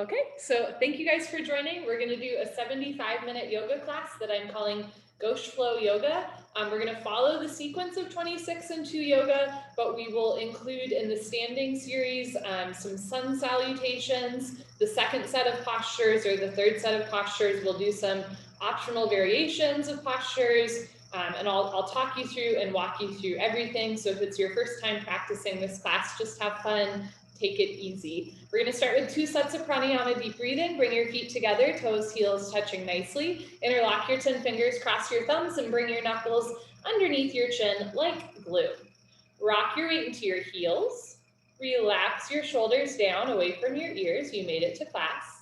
Okay, so thank you guys for joining. We're going to do a 75-minute yoga class that I'm calling Ghosh Flow Yoga. We're going to follow the sequence of 26 and 2 yoga, but we will include in the standing series some sun salutations, the second set of postures or the third set of postures. We'll do some optional variations of postures, and I'll talk you through and walk you through everything. So if it's your first time practicing this class, just have fun. Take it easy. We're going to start with 2 sets of pranayama, deep breathing. Bring your feet together, toes, heels touching nicely. Interlock your 10 fingers, cross your thumbs, and bring your knuckles underneath your chin like glue. Rock your weight into your heels. Relax your shoulders down away from your ears. You made it to class.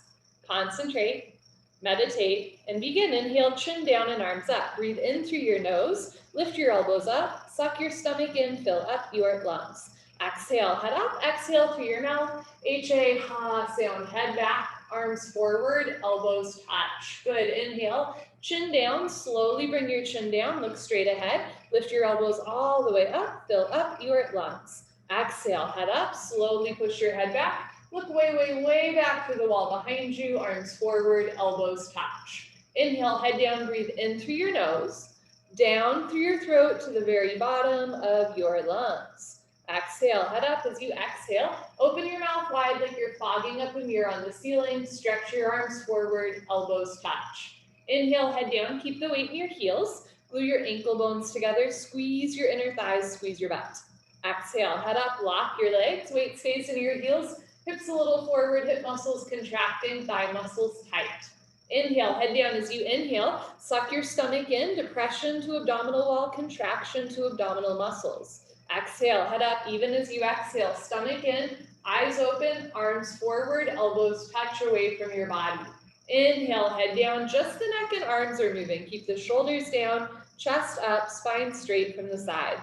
Concentrate, meditate, and begin. Inhale, chin down and arms up. Breathe in through your nose. Lift your elbows up. Suck your stomach in. Fill up your lungs. Exhale, head up, exhale through your mouth. H-A, ha, sound, head back, arms forward, elbows touch. Good, inhale, chin down, slowly bring your chin down, look straight ahead. Lift your elbows all the way up, fill up your lungs. Exhale, head up, slowly push your head back. Look way, way, way back to the wall behind you, arms forward, elbows touch. Inhale, head down, breathe in through your nose, down through your throat to the very bottom of your lungs. Exhale, head up. As you exhale, open your mouth wide like you're fogging up a mirror on the ceiling. Stretch your arms forward, elbows touch. Inhale, head down. Keep the weight in your heels. Glue your ankle bones together. Squeeze your inner thighs, squeeze your butt. Exhale, head up, lock your legs. Weight stays in your heels. Hips a little forward, hip muscles contracting, thigh muscles tight. Inhale, head down. As you inhale, suck your stomach in. Depression to abdominal wall, contraction to abdominal muscles. Exhale, head up, even as you exhale, stomach in, eyes open, arms forward, elbows touch away from your body. Inhale, head down, just the neck and arms are moving. Keep the shoulders down, chest up, spine straight from the side.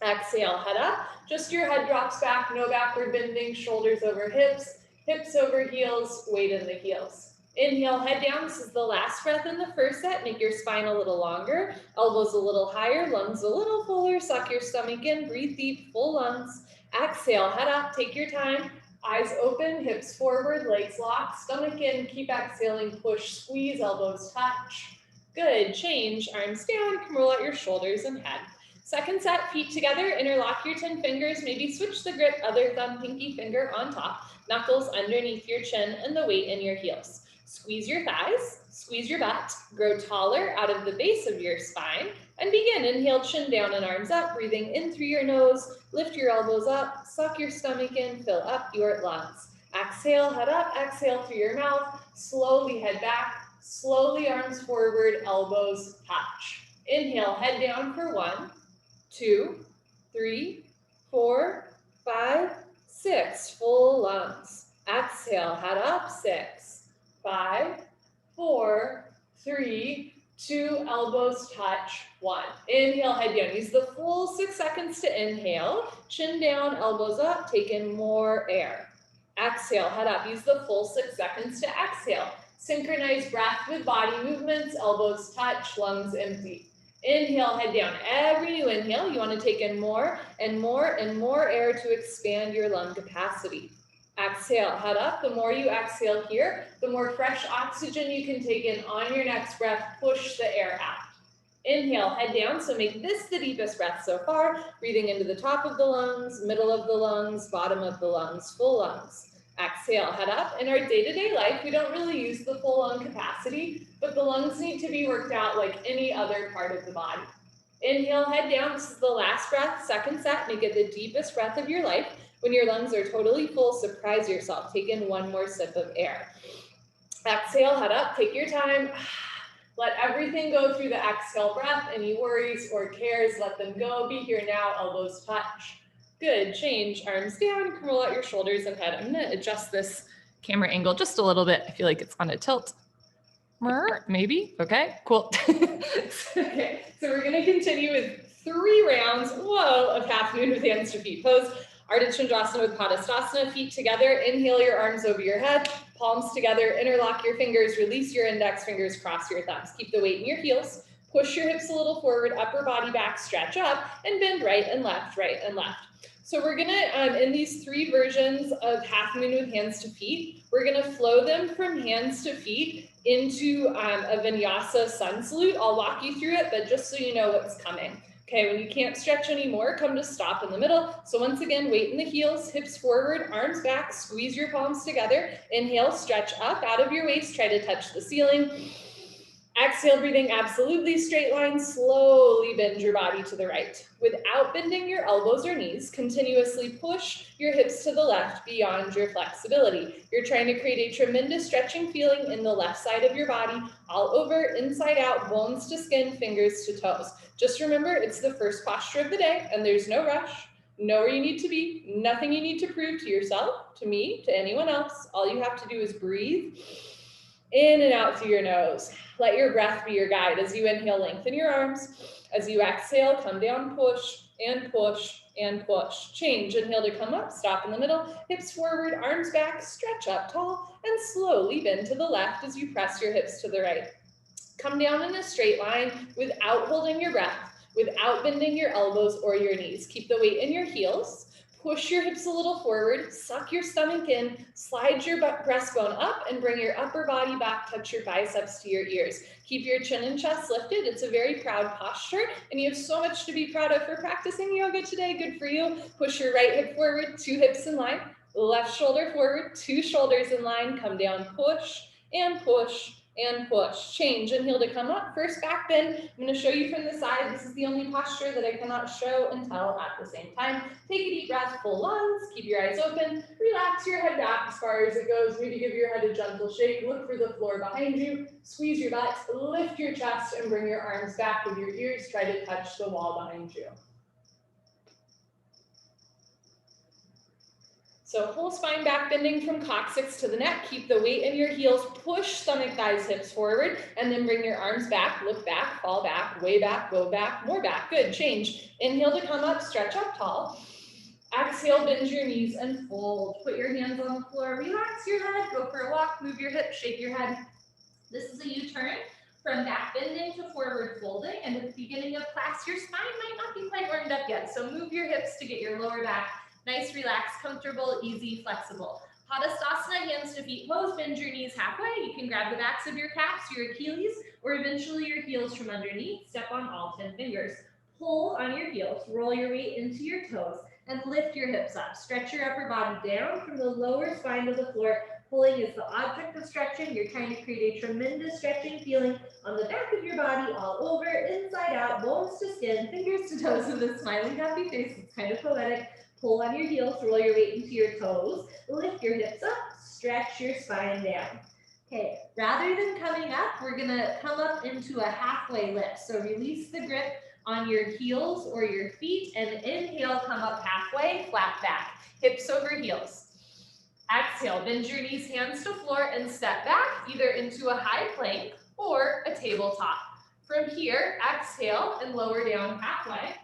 Exhale, head up, just your head drops back, no backward bending, shoulders over hips, hips over heels, weight in the heels. Inhale, head down. This is the last breath in the first set. Make your spine a little longer, elbows a little higher, lungs a little fuller. Suck your stomach in, breathe deep, full lungs. Exhale, head up, take your time. Eyes open, hips forward, legs locked, stomach in. Keep exhaling, push, squeeze, elbows touch. Good, change, arms down. Come roll out your shoulders and head. Second set, feet together, interlock your 10 fingers, maybe switch the grip, other thumb, pinky finger on top, knuckles underneath your chin and the weight in your heels. Squeeze your thighs, squeeze your butt, grow taller out of the base of your spine, and begin. Inhale, chin down and arms up, breathing in through your nose, lift your elbows up, suck your stomach in, fill up your lungs. Exhale, head up, exhale through your mouth, slowly head back, slowly arms forward, elbows touch. Inhale, head down for 1, 2, 3, 4, 5, 6, full lungs. Exhale, head up, 6, 5, 4, 3, 2, elbows touch, 1. Inhale, head down. Use the full 6 seconds to inhale. Chin down, elbows up, take in more air. Exhale, head up. Use the full 6 seconds to exhale. Synchronize breath with body movements, elbows touch, lungs empty. Inhale, head down. Every new inhale, you want to take in more and more and more air to expand your lung capacity. Exhale, head up. The more you exhale here, the more fresh oxygen you can take in on your next breath. Push the air out. Inhale, head down. So make this the deepest breath so far. Breathing into the top of the lungs, middle of the lungs, bottom of the lungs, full lungs. Exhale, head up. In our day-to-day life, we don't really use the full lung capacity, but the lungs need to be worked out like any other part of the body. Inhale, head down. This is the last breath, second set. Make it the deepest breath of your life. When your lungs are totally full, surprise yourself. Take in one more sip of air. Exhale, head up, take your time. Let everything go through the exhale breath. Any worries or cares, let them go. Be here now, elbows touch. Good, change, arms down, roll out your shoulders and head. I'm gonna adjust this camera angle just a little bit. I feel like it's on a tilt. Maybe, okay, cool. Okay, so we're gonna continue with 3 rounds, of half moon with hands to feet pose. Ardha Chandrasana with Padasana, feet together. Inhale your arms over your head, palms together, interlock your fingers, release your index fingers, cross your thumbs. Keep the weight in your heels, push your hips a little forward, upper body back, stretch up, and bend right and left, right and left. So we're gonna, in these 3 versions of half moon with hands to feet, we're gonna flow them from hands to feet into a vinyasa sun salute. I'll walk you through it, but just so you know what's coming. Okay, when you can't stretch anymore, come to stop in the middle. So once again, weight in the heels, hips forward, arms back, squeeze your palms together. Inhale, stretch up out of your waist, try to touch the ceiling. Exhale, breathing absolutely straight line, slowly bend your body to the right. Without bending your elbows or knees, continuously push your hips to the left beyond your flexibility. You're trying to create a tremendous stretching feeling in the left side of your body, all over, inside out, bones to skin, fingers to toes. Just remember, it's the first posture of the day, and there's no rush. Know where you need to be, nothing you need to prove to yourself, to me, to anyone else. All you have to do is breathe in and out through your nose. Let your breath be your guide. As you inhale, lengthen your arms. As you exhale, come down, push and push and push. Change. Inhale to come up, stop in the middle, hips forward, arms back, stretch up tall, and slowly bend to the left as you press your hips to the right. Come down in a straight line without holding your breath, without bending your elbows or your knees. Keep the weight in your heels. Push your hips a little forward, suck your stomach in, slide your breastbone up and bring your upper body back, touch your biceps to your ears. Keep your chin and chest lifted. It's a very proud posture and you have so much to be proud of for practicing yoga today. Good for you. Push your right hip forward, 2 hips in line, left shoulder forward, 2 shoulders in line, come down, push and push and push. Change. Inhale to come up. First back bend. I'm going to show you from the side. This is the only posture that I cannot show and tell at the same time. Take a deep breath, full lungs. Keep your eyes open. Relax your head back as far as it goes. Maybe give your head a gentle shake. Look for the floor behind you. Squeeze your butt. Lift your chest and bring your arms back with your ears. Try to touch the wall behind you. So whole spine back bending from coccyx to the neck. Keep the weight in your heels. Push stomach, thighs, hips forward, and then bring your arms back, look back, fall back, way back, go back, more back. Good, change. Inhale to come up, stretch up tall. Exhale, bend your knees and fold. Put your hands on the floor, relax your head, go for a walk, move your hips, shake your head. This is a U-turn from back bending to forward folding. And at the beginning of class, your spine might not be quite warmed up yet. So move your hips to get your lower back nice, relaxed, comfortable, easy, flexible. Padasana, hands to feet pose, bend your knees halfway. You can grab the backs of your calves, your Achilles, or eventually your heels from underneath. Step on all 10 fingers. Pull on your heels, roll your weight into your toes, and lift your hips up. Stretch your upper body down from the lower spine to the floor. Pulling is the object of stretching. You're trying to create a tremendous stretching feeling on the back of your body, all over, inside out, bones to skin, fingers to toes with a smiling, happy face. It's kind of poetic. Pull on your heels, roll your weight into your toes, lift your hips up, stretch your spine down. Okay, rather than coming up, we're gonna come up into a halfway lift. So release the grip on your heels or your feet and inhale, come up halfway, flat back, hips over heels. Exhale, bend your knees, hands to floor and step back either into a high plank or a tabletop. From here, exhale and lower down halfway.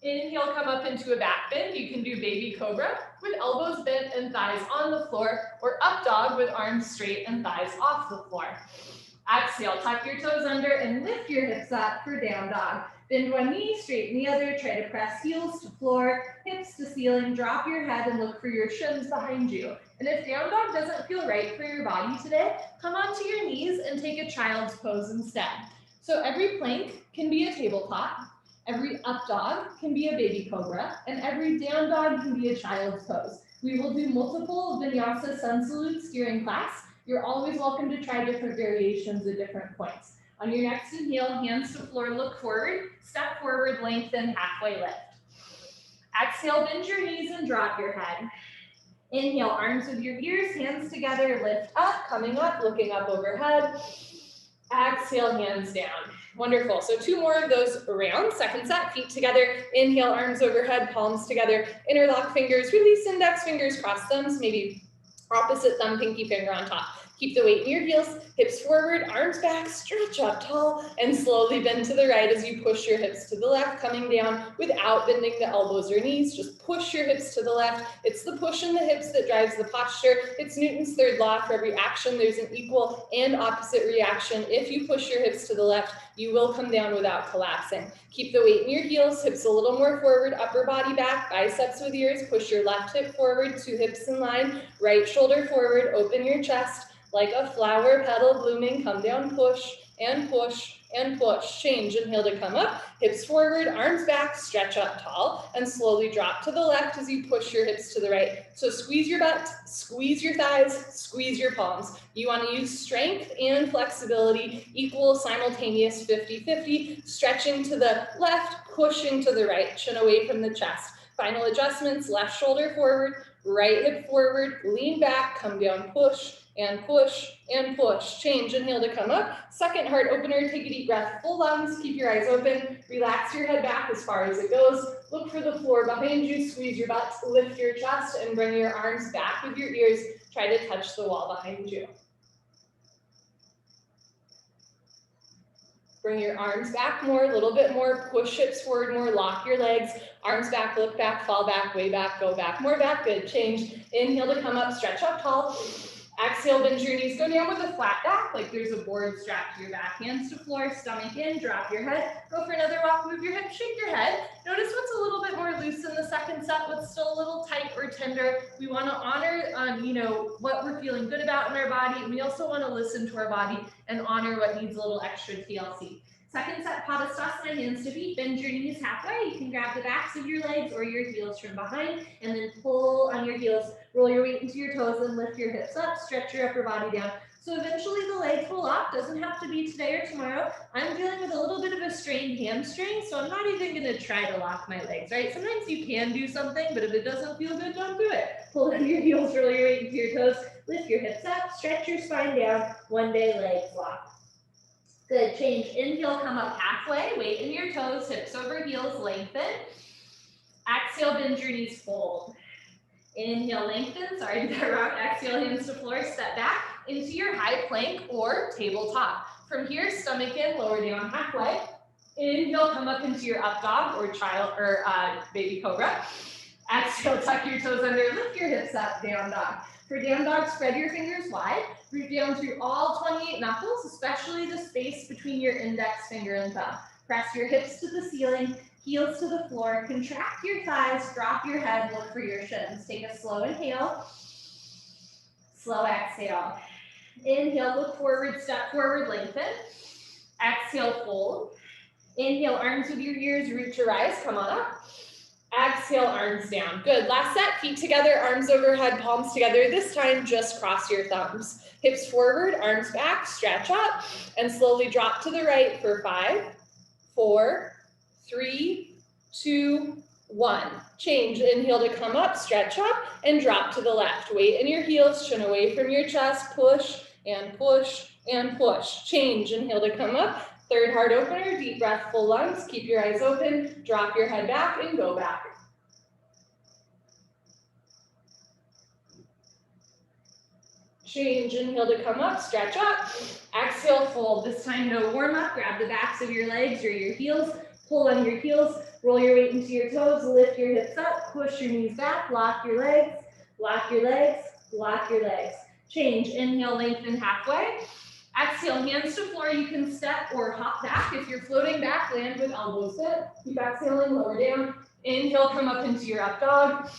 Inhale, come up into a back bend. You can do baby cobra with elbows bent and thighs on the floor, or up dog with arms straight and thighs off the floor. Exhale, tuck your toes under and lift your hips up for down dog. Bend one knee, straighten the other, try to press heels to floor, hips to ceiling, drop your head and look for your shins behind you. And if down dog doesn't feel right for your body today, come onto your knees and take a child's pose instead. So every plank can be a tabletop. Every up dog can be a baby cobra, and every down dog can be a child's pose. We will do multiple vinyasa sun salutes during class. You're always welcome to try different variations at different points. On your next inhale, hands to floor, look forward, step forward, lengthen, halfway lift. Exhale, bend your knees and drop your head. Inhale, arms with your ears, hands together, lift up, coming up, looking up overhead. Exhale, hands down. Wonderful. So 2 more of those around. Second set, feet together. Inhale, arms overhead, palms together. Interlock fingers, release index fingers, cross thumbs, maybe opposite thumb, pinky finger on top. Keep the weight in your heels, hips forward, arms back, stretch up tall, and slowly bend to the right as you push your hips to the left, coming down without bending the elbows or knees. Just push your hips to the left. It's the push in the hips that drives the posture. It's Newton's third law. For every action, there's an equal and opposite reaction. If you push your hips to the left, you will come down without collapsing. Keep the weight in your heels, hips a little more forward, upper body back, biceps with ears. Push your left hip forward, 2 hips in line, right shoulder forward, open your chest. Like a flower petal blooming, come down, push and push and push. Change, inhale to come up, hips forward, arms back, stretch up tall, and slowly drop to the left as you push your hips to the right. So squeeze your butt, squeeze your thighs, squeeze your palms. You want to use strength and flexibility, equal, simultaneous, 50-50, stretching to the left, pushing to the right, chin away from the chest. Final adjustments, left shoulder forward, right hip forward, lean back, come down, push, and push, and push. Change, inhale to come up. Second heart opener, take a deep breath, full lungs, keep your eyes open, relax your head back as far as it goes. Look for the floor behind you, squeeze your butt, lift your chest, and bring your arms back with your ears. Try to touch the wall behind you. Bring your arms back more, a little bit more, push hips forward more, lock your legs, arms back, look back, fall back, way back, go back, more back, good. Change, inhale to come up, stretch up tall. Exhale, bend your knees, go down with a flat back, like there's a board strapped to your back, hands to floor, stomach in, drop your head, go for another walk, move your hips, shake your head. Notice what's a little bit more loose in the second set, what's still a little tight or tender. We want to honor, what we're feeling good about in our body, and we also want to listen to our body and honor what needs a little extra TLC. Second set, Padasana, hands to feet, bend your knees halfway. You can grab the backs of your legs or your heels from behind, and then pull on your heels, roll your weight into your toes and lift your hips up, stretch your upper body down. So eventually the legs will lock, doesn't have to be today or tomorrow. I'm dealing with a little bit of a strained hamstring, so I'm not even gonna try to lock my legs, right? Sometimes you can do something, but if it doesn't feel good, don't do it. Pull on your heels, roll your weight into your toes, lift your hips up, stretch your spine down, one day legs lock. Good, change, inhale, come up halfway, weight in your toes, hips over heels, lengthen. Exhale, bend your knees, fold. Inhale, lengthen, sorry, get that wrong. Exhale, hands to floor, step back into your high plank or tabletop. From here, stomach in, lower down halfway. Inhale, come up into your up dog or child or baby cobra. Exhale, tuck your toes under, lift your hips up, down dog. For down dog, spread your fingers wide, root down through all 28 knuckles, especially the space between your index finger and thumb. Press your hips to the ceiling, heels to the floor, contract your thighs, drop your head, look for your shins. Take a slow inhale, slow exhale. Inhale, look forward, step forward, lengthen. Exhale, fold. Inhale, arms with your ears, root to rise, come on up. Exhale, arms down. Good. Last set, feet together, arms overhead, palms together. This time, just cross your thumbs. Hips forward, arms back, stretch up, and slowly drop to the right for 5, 4, 3, 2, 1. Change. Inhale to come up, stretch up, and drop to the left. Weight in your heels, chin away from your chest. Push and push and push. Change. Inhale to come up. Third heart opener, deep breath, full lungs. Keep your eyes open, drop your head back and go back. Change, inhale to come up, stretch up. Exhale, fold. This time, no warm up. Grab the backs of your legs or your heels, pull on your heels, roll your weight into your toes, lift your hips up, push your knees back, lock your legs, lock your legs, lock your legs. Change, inhale, lengthen halfway. Exhale, hands to floor. You can step or hop back. If you're floating back, land with elbows bent. Keep exhaling, lower down. Inhale, come up into your up dog.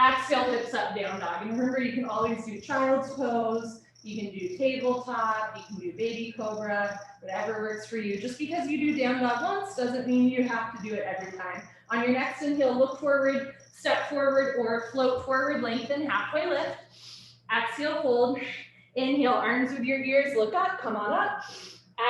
Exhale, hips up, down dog. And remember, you can always do child's pose. You can do tabletop. You can do baby cobra, whatever works for you. Just because you do down dog once doesn't mean you have to do it every time. On your next inhale, look forward, step forward, or float forward, lengthen, halfway lift. Exhale, hold. Inhale, arms with your ears, look up, come on up.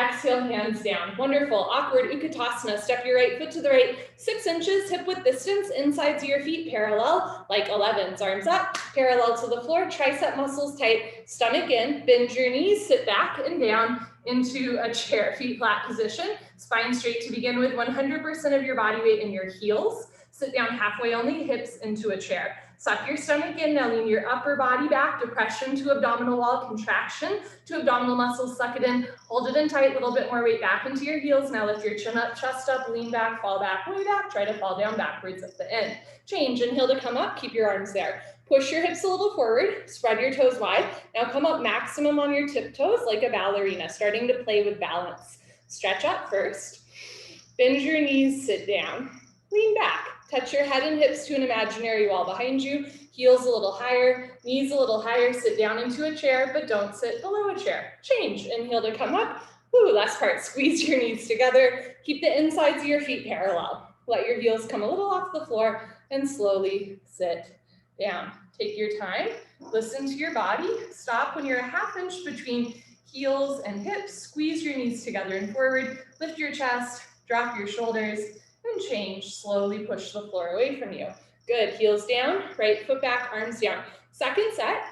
Exhale, hands down. Wonderful. Awkward Utkatasana. Step your right foot to the right, 6 inches, hip width distance, insides of your feet parallel, like 11s. Arms up, parallel to the floor, tricep muscles tight, stomach in, bend your knees, sit back and down into a chair. Feet flat position, spine straight to begin with, 100% of your body weight in your heels. Sit down halfway only, hips into a chair. Suck your stomach in. Now lean your upper body back. Depression to abdominal wall, contraction to abdominal muscles. Suck it in. Hold it in tight. A little bit more weight back into your heels. Now lift your chin up, chest up, lean back, fall back, way back. Try to fall down backwards at the end. Change. Inhale to come up. Keep your arms there. Push your hips a little forward. Spread your toes wide. Now come up maximum on your tiptoes like a ballerina, starting to play with balance. Stretch up first. Bend your knees, sit down. Lean back. Touch your head and hips to an imaginary wall behind you. Heels a little higher, knees a little higher. Sit down into a chair, but don't sit below a chair. Change. Inhale to come up. Woo, last part. Squeeze your knees together. Keep the insides of your feet parallel. Let your heels come a little off the floor and slowly sit down. Take your time. Listen to your body. Stop when you're a half inch between heels and hips. Squeeze your knees together and forward. Lift your chest. Drop your shoulders. And change, slowly push the floor away from you. Good, heels down, right foot back, arms down. Second set,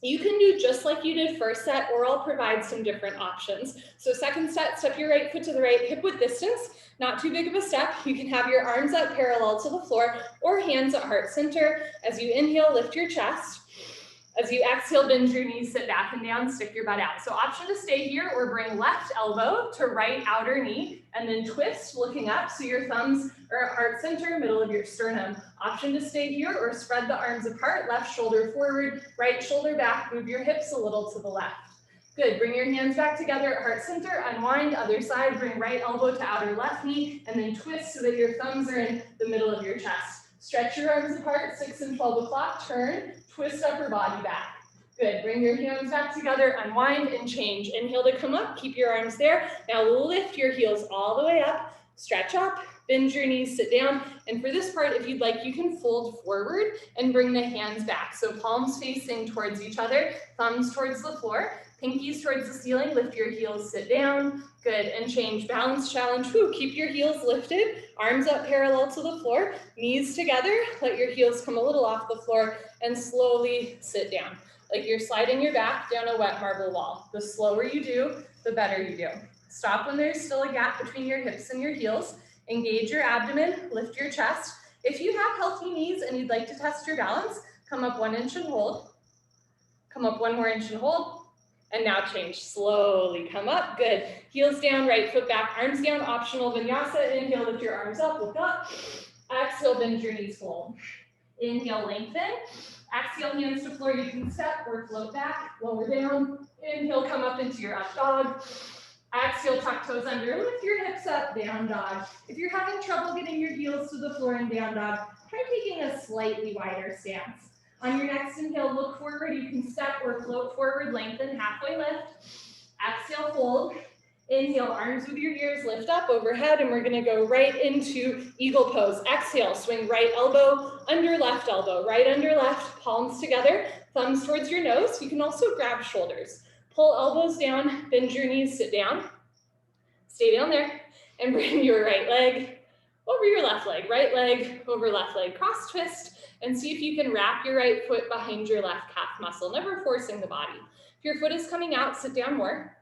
you can do just like you did first set, or I'll provide some different options. So second set, step your right foot to the right, hip width distance, not too big of a step. You can have your arms up parallel to the floor or hands at heart center. As you inhale, lift your chest. As you exhale, bend your knees, sit back and down, stick your butt out. So option to stay here or bring left elbow to right outer knee and then twist looking up so your thumbs are at heart center, middle of your sternum. Option to stay here or spread the arms apart, left shoulder forward, right shoulder back, move your hips a little to the left. Good, bring your hands back together at heart center, unwind, other side, bring right elbow to outer left knee and then twist so that your thumbs are in the middle of your chest. Stretch your arms apart, 6 and 12 o'clock, turn, twist upper body back. Good, bring your hands back together, unwind and change. Inhale to come up, keep your arms there. Now lift your heels all the way up, stretch up, bend your knees, sit down. And for this part, if you'd like, you can fold forward and bring the hands back. So palms facing towards each other, thumbs towards the floor, pinkies towards the ceiling, lift your heels, sit down. Good, and change, balance challenge. Woo, keep your heels lifted, arms up parallel to the floor, knees together, let your heels come a little off the floor and slowly sit down. Like you're sliding your back down a wet marble wall. The slower you do, the better you do. Stop when there's still a gap between your hips and your heels. Engage your abdomen, lift your chest. If you have healthy knees and you'd like to test your balance, come up 1 inch and hold. Come up 1 more inch and hold. And now change, slowly come up, good. Heels down, right foot back, arms down, optional vinyasa. Inhale, lift your arms up, look up. Exhale, bend your knees, fold. Inhale, lengthen. Exhale, hands to floor, you can step or float back, lower down. Inhale, come up into your up dog. Exhale, tuck toes under, lift your hips up, down dog. If you're having trouble getting your heels to the floor in down dog, try taking a slightly wider stance. On your next inhale, look forward. You can step or float forward, lengthen, halfway lift. Exhale, fold. Inhale, arms with your ears, lift up overhead, and we're gonna go right into eagle pose. Exhale, swing right elbow, under left elbow, right under left, palms together, thumbs towards your nose. You can also grab shoulders. Pull elbows down, bend your knees, sit down. Stay down there, and bring your right leg over your left leg, right leg over left leg, cross twist. And see if you can wrap your right foot behind your left calf muscle, never forcing the body. If your foot is coming out, sit down more.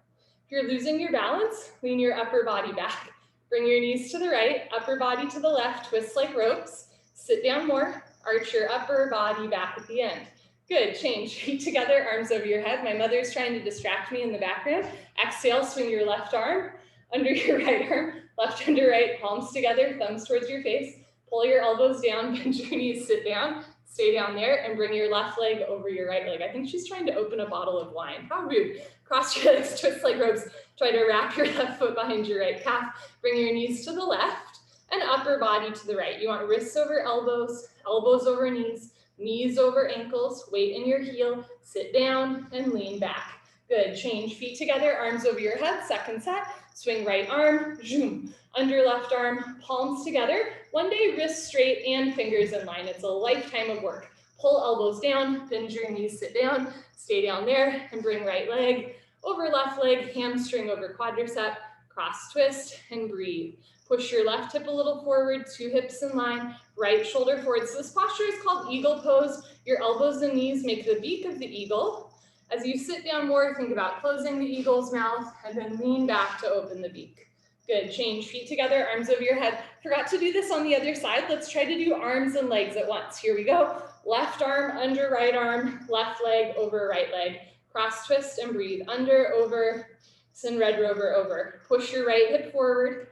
If you're losing your balance, lean your upper body back. Bring your knees to the right, upper body to the left, twist like ropes. Sit down more, arch your upper body back at the end. Good, change, feet together, arms over your head. My mother's trying to distract me in the background. Exhale, swing your left arm under your right arm, left under right, palms together, thumbs towards your face. Pull your elbows down, bend your knees, sit down, stay down there, and bring your left leg over your right leg. I think she's trying to open a bottle of wine. How rude. Cross your legs, twist like ropes. Try to wrap your left foot behind your right calf. Bring your knees to the left and upper body to the right. You want wrists over elbows, elbows over knees, knees over ankles, weight in your heel, sit down and lean back. Good, change, feet together, arms over your head, second set. Swing right arm, zoom, under left arm, palms together. One day, wrists straight and fingers in line. It's a lifetime of work. Pull elbows down, bend your knees, sit down, stay down there, and bring right leg over left leg, hamstring over quadricep, cross twist, and breathe. Push your left hip a little forward, 2 hips in line, right shoulder forward. So this posture is called eagle pose. Your elbows and knees make the beak of the eagle. As you sit down more, think about closing the eagle's mouth and then lean back to open the beak. Good, change, feet together, arms over your head. Forgot to do this on the other side. Let's try to do arms and legs at once. Here we go. Left arm under right arm, left leg over right leg. Cross twist and breathe. Under, over, Sun Red Rover over. Push your right hip forward,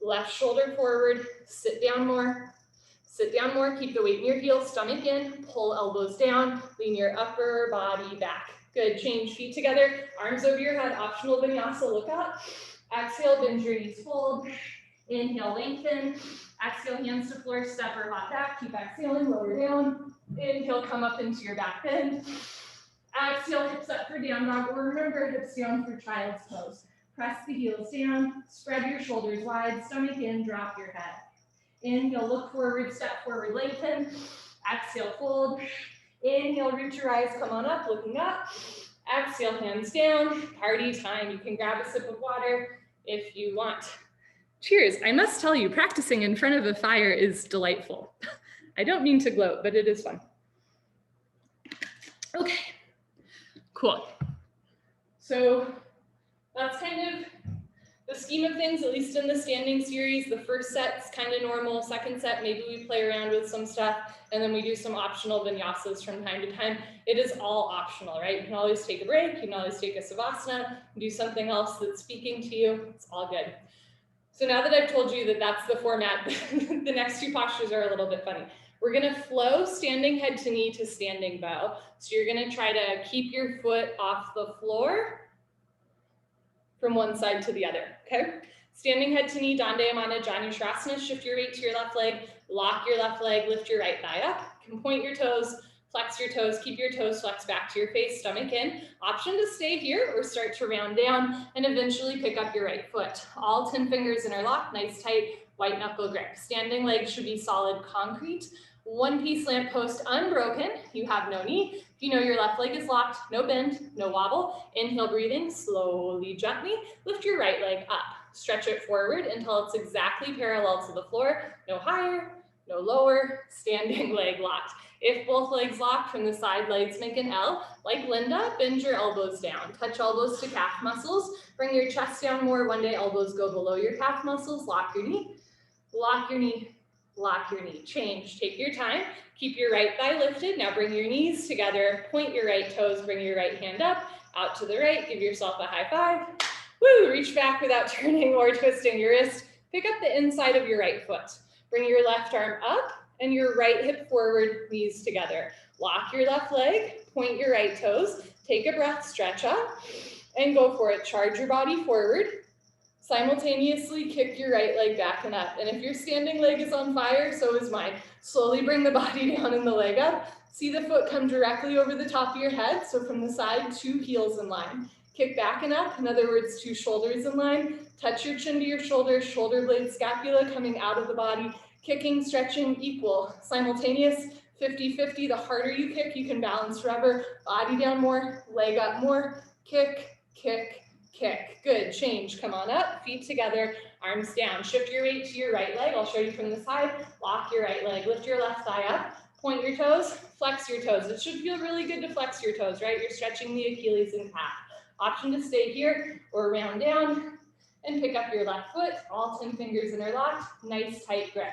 left shoulder forward, sit down more. Sit down more, keep the weight in your heels, stomach in, pull elbows down, lean your upper body back. Good, change feet together, arms over your head, optional vinyasa, look up. Exhale, bend your knees, fold. Inhale, lengthen. Exhale, hands to floor, step or hop back. Keep exhaling, lower down. Inhale, come up into your back bend. Exhale, hips up for down dog, or remember, hips down for child's pose. Press the heels down, spread your shoulders wide, stomach in, drop your head. Inhale, look forward, step forward, lengthen. Exhale, fold. Inhale, root your eyes, come on up, looking up. Exhale, hands down. Party time. You can grab a sip of water if you want. Cheers. I must tell you, practicing in front of a fire is delightful. I don't mean to gloat, but it is fun. Okay, cool. So that's kind of the scheme of things, at least in the standing series. The first set's kind of normal. Second set, maybe we play around with some stuff, and then we do some optional vinyasas from time to time. It is all optional, right? You can always take a break. You can always take a Savasana, do something else that's speaking to you. It's all good. So now that I've told you that that's the format, the next two postures are a little bit funny. We're gonna flow standing head to knee to standing bow. So you're gonna try to keep your foot off the floor from one side to the other, okay? Standing head to knee, Dandayamana Janushrasana. Shift your weight to your left leg, lock your left leg, lift your right thigh up. You can point your toes, flex your toes, keep your toes flexed back to your face, stomach in. Option to stay here or start to round down and eventually pick up your right foot. All 10 fingers interlock, nice tight white knuckle grip. Standing legs should be solid concrete. One piece lamp post unbroken. You have no knee. If you know your left leg is locked, no bend, no wobble. Inhale, breathing, slowly, gently. Lift your right leg up. Stretch it forward until it's exactly parallel to the floor. No higher, no lower. Standing leg locked. If both legs locked from the side legs, make an L. Like Linda, bend your elbows down. Touch elbows to calf muscles. Bring your chest down more. One day elbows go below your calf muscles. Lock your knee. Lock your knee. Lock your knee. Change. Take your time. Keep your right thigh lifted. Now bring your knees together. Point your right toes. Bring your right hand up. Out to the right. Give yourself a high five. Woo! Reach back without turning or twisting your wrist. Pick up the inside of your right foot. Bring your left arm up and your right hip forward, knees together. Lock your left leg. Point your right toes. Take a breath. Stretch up and go for it. Charge your body forward. Simultaneously kick your right leg back and up. And if your standing leg is on fire, so is mine. Slowly bring the body down and the leg up. See the foot come directly over the top of your head. So from the side, 2 heels in line. Kick back and up. In other words, 2 shoulders in line. Touch your chin to your shoulder, shoulder blade scapula coming out of the body. Kicking, stretching, equal. Simultaneous, 50-50. The harder you kick, you can balance forever. Body down more, leg up more. Kick, kick, kick. Good. Change. Come on up. Feet together. Arms down. Shift your weight to your right leg. I'll show you from the side. Lock your right leg. Lift your left thigh up. Point your toes. Flex your toes. It should feel really good to flex your toes, right? You're stretching the Achilles and calf. Option to stay here or round down and pick up your left foot. All 10 fingers interlocked. Nice tight grip.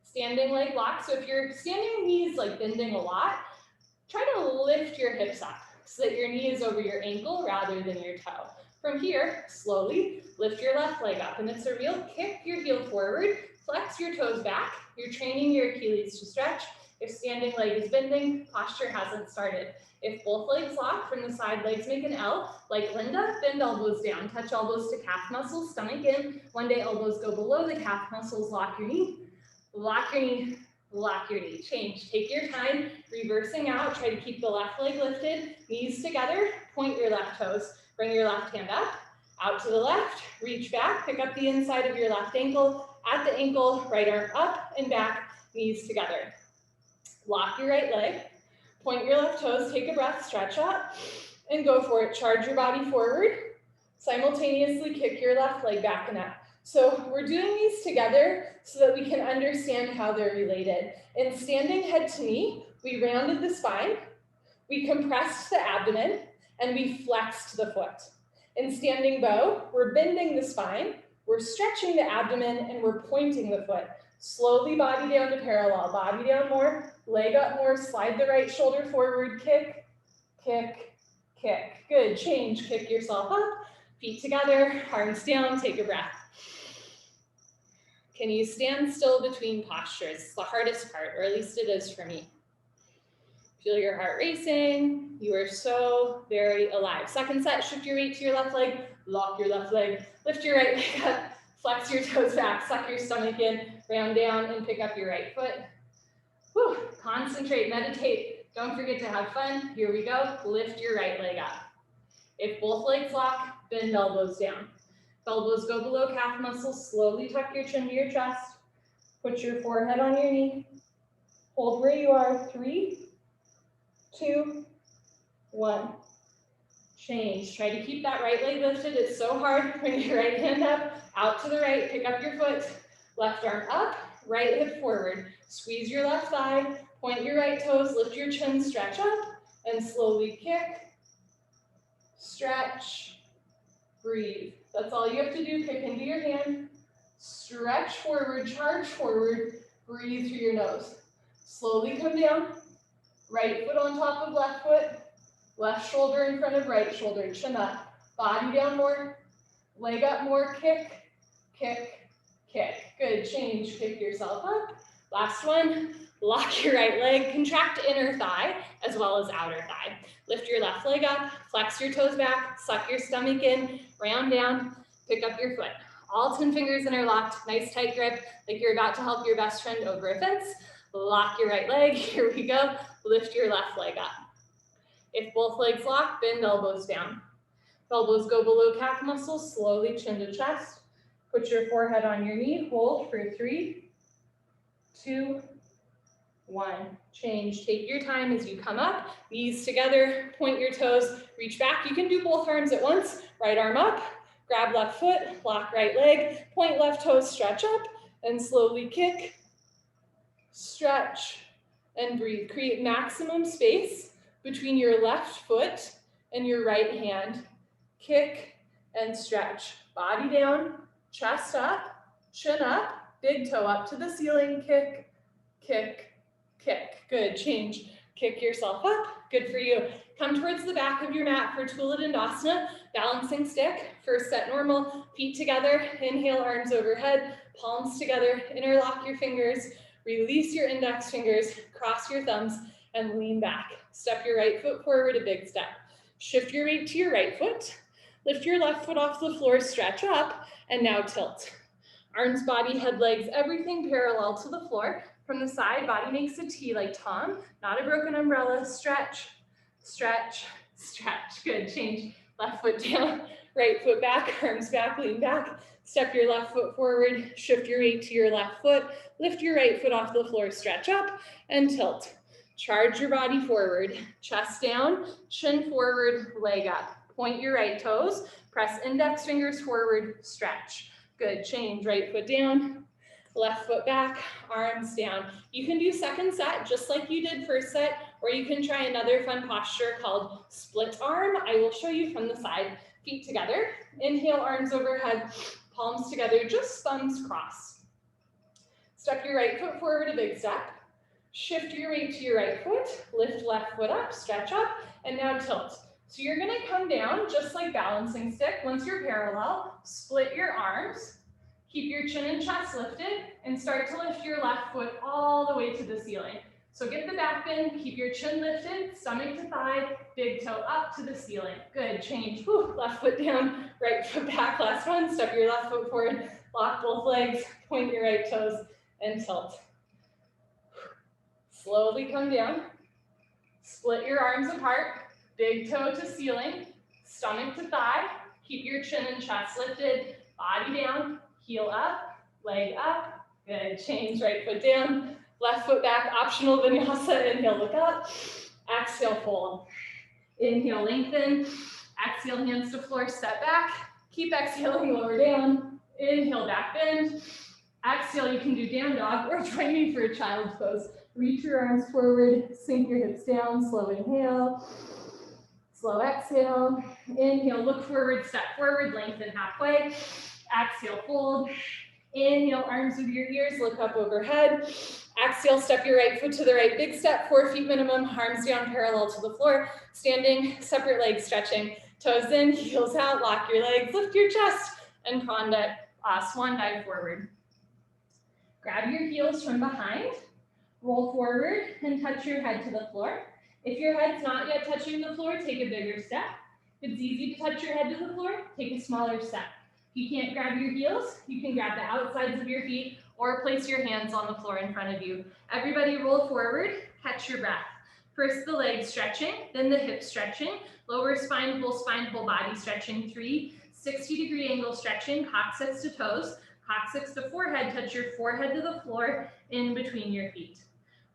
Standing leg lock. So if your standing knee is like bending a lot, try to lift your hips up so that your knee is over your ankle rather than your toe. From here, slowly lift your left leg up, and it's a real kick your heel forward, flex your toes back. You're training your Achilles to stretch. If standing leg is bending, posture hasn't started. If both legs lock from the side, legs make an L. Like Linda, bend elbows down, touch elbows to calf muscles, stomach in. One day elbows go below the calf muscles, lock your knee, lock your knee, lock your knee. Change, take your time, reversing out, try to keep the left leg lifted, knees together, point your left toes. Bring your left hand up, out to the left, reach back, pick up the inside of your left ankle, at the ankle, right arm up and back, knees together. Lock your right leg, point your left toes, take a breath, stretch up, and go for it. Charge your body forward, simultaneously kick your left leg back and up. So we're doing these together so that we can understand how they're related. In standing head to knee, we rounded the spine, we compressed the abdomen, and we flexed the foot. In standing bow, we're bending the spine, we're stretching the abdomen, and we're pointing the foot. Slowly body down to parallel, body down more, Leg up more, slide the right shoulder forward, kick, kick, kick. Good, change, kick yourself up, feet together, arms down, take a breath. Can you stand still between postures? It's the hardest part, or at least it is for me. Feel your heart racing. You are so very alive. Second set, shift your weight to your left leg, lock your left leg, lift your right leg up, flex your toes back, suck your stomach in, round down, and pick up your right foot. Whew. Concentrate, meditate. Don't forget to have fun. Here we go. Lift your right leg up. If both legs lock, bend elbows down. If elbows go below calf muscles, slowly tuck your chin to your chest. Put your forehead on your knee. Hold where you are. 3, 2, 1. Change. Try to keep that right leg lifted. It's so hard. Bring your right hand up, out to the right, pick up your foot. Left arm up, right hip forward. Squeeze your left thigh, point your right toes, lift your chin, stretch up, and slowly kick, stretch, breathe. That's all you have to do. Kick into your hand, stretch forward, charge forward, breathe through your nose. Slowly come down, right foot on top of left foot, left shoulder in front of right shoulder, chin up, body down more, leg up more, kick, kick, kick. Good, change, kick yourself up. Last one, lock your right leg, contract inner thigh as well as outer thigh. Lift your left leg up, flex your toes back, suck your stomach in, round down, pick up your foot. All 10 fingers interlocked, nice tight grip, like you're about to help your best friend over a fence. Lock your right leg, here we go. Lift your left leg up. If both legs lock, bend elbows down. If elbows go below calf muscles, slowly chin to chest. Put your forehead on your knee, hold for 3, 2, 1. Change, take your time as you come up, knees together, point your toes, reach back. You can do both arms at once. Right arm up, grab left foot, lock right leg, point left toes, stretch up, and slowly kick, stretch, and breathe. Create maximum space between your left foot and your right hand. Kick and stretch. Body down, chest up, chin up, big toe up to the ceiling, kick, kick, kick. Good, change. Kick yourself up, good for you. Come towards the back of your mat for Dandasana, balancing stick. First set normal, feet together, inhale, arms overhead, palms together, interlock your fingers, release your index fingers, cross your thumbs, and lean back. Step your right foot forward, a big step. Shift your weight to your right foot, lift your left foot off the floor, stretch up, and now tilt. Arms, body, head, legs, everything parallel to the floor. From the side, body makes a T like Tom, not a broken umbrella. Stretch, stretch, stretch. Good, change. Left foot down, right foot back, arms back, lean back. Step your left foot forward, shift your weight to your left foot, lift your right foot off the floor, stretch up, and tilt. Charge your body forward, chest down, chin forward, leg up. Point your right toes, press index fingers forward, stretch. Good, change, right foot down, left foot back, arms down. You can do second set just like you did first set, or you can try another fun posture called split arm. I will show you from the side. Feet together, inhale, arms overhead, palms together, just thumbs crossed. Step your right foot forward, a big step. Shift your weight to your right foot, lift left foot up, stretch up, and now tilt. So you're gonna come down just like balancing stick. Once you're parallel, split your arms, keep your chin and chest lifted, and start to lift your left foot all the way to the ceiling. So get the back bend, keep your chin lifted, stomach to thigh, big toe up to the ceiling. Good, change. Whew. Left foot down, right foot back. Last one, step your left foot forward, lock both legs, point your right toes, and tilt. Slowly come down, split your arms apart, big toe to ceiling, stomach to thigh, keep your chin and chest lifted, body down, heel up, leg up. Good, change, right foot down, left foot back, optional vinyasa. Inhale, look up, exhale, fold. Inhale, lengthen, exhale, hands to floor, step back, keep exhaling, lower down, inhale, back bend, exhale, you can do down dog or join me for a child's pose. Reach your arms forward, sink your hips down, slow inhale, slow exhale. Inhale, look forward, step forward, lengthen halfway. Exhale, fold. Inhale, arms over your ears, look up overhead. Exhale, step your right foot to the right, big step, 4 feet minimum, arms down parallel to the floor, standing, separate legs stretching, toes in, heels out, lock your legs, lift your chest, and swan dive forward. Grab your heels from behind, roll forward, and touch your head to the floor. If your head's not yet touching the floor, take a bigger step. If it's easy to touch your head to the floor, take a smaller step. If you can't grab your heels, you can grab the outsides of your feet or place your hands on the floor in front of you. Everybody roll forward, catch your breath. First the legs stretching, then the hips stretching, lower spine, full body stretching, 3, 60-degree angle stretching, coccyx to toes, coccyx to forehead, touch your forehead to the floor in between your feet.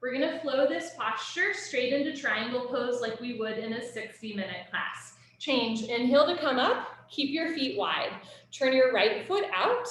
We're gonna flow this posture straight into triangle pose like we would in a 60-minute class. Change, inhale to come up, keep your feet wide. Turn your right foot out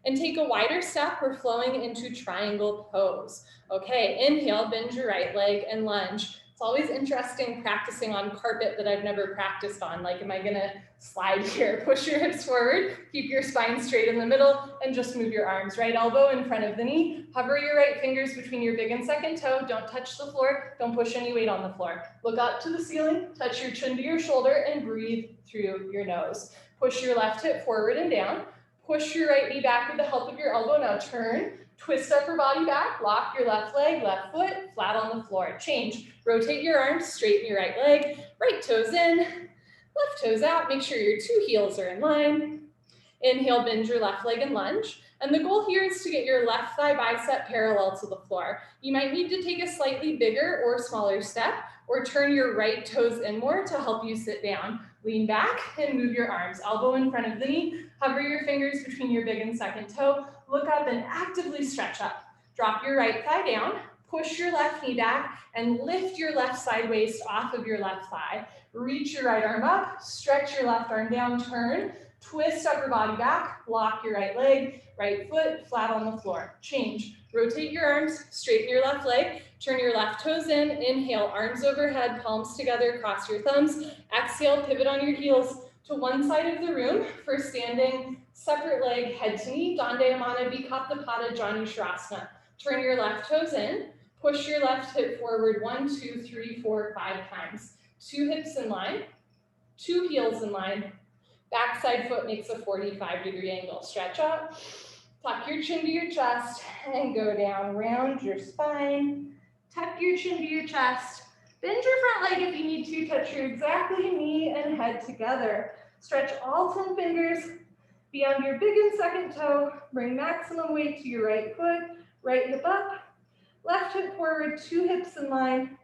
and take a wider step. We're flowing into triangle pose. Okay, inhale, bend your right leg and lunge. It's always interesting practicing on carpet that I've never practiced on. Like, am I gonna slide here? Push your hips forward, keep your spine straight in the middle, and just move your arms. Right elbow in front of the knee. Hover your right fingers between your big and second toe. Don't touch the floor. Don't push any weight on the floor. Look up to the ceiling, touch your chin to your shoulder, and breathe through your nose. Push your left hip forward and down. Push your right knee back with the help of your elbow. Now turn, twist upper body back, lock your left leg, left foot, flat on the floor. Change, rotate your arms, straighten your right leg, right toes in, left toes out. Make sure your 2 heels are in line. Inhale, bend your left leg and lunge. And the goal here is to get your left thigh bicep parallel to the floor. You might need to take a slightly bigger or smaller step, or turn your right toes in more to help you sit down. Lean back and move your arms. Elbow in front of the knee. Hover your fingers between your big and second toe. Look up and actively stretch up. Drop your right thigh down. Push your left knee back and lift your left side waist off of your left thigh. Reach your right arm up. Stretch your left arm down. Turn. Twist upper body back. Lock your right leg. Right foot flat on the floor. Change. Rotate your arms. Straighten your left leg. Turn your left toes in. Inhale, arms overhead, palms together, cross your thumbs. Exhale, pivot on your heels to one side of the room for standing, separate leg, head to knee, Dandayamana, Vikaptapada, Janushirasana. Turn your left toes in. Push your left hip forward 1, 2, 3, 4, 5 times. 2 hips in line, 2 heels in line. Backside foot makes a 45-degree angle. Stretch up, tuck your chin to your chest, and go down. Round your spine. Tuck your chin to your chest. Bend your front leg if you need to. Touch your exactly knee and head together. Stretch all 10 fingers beyond your big and second toe. Bring maximum weight to your right foot. Right hip up. Left hip forward. 2 hips in line.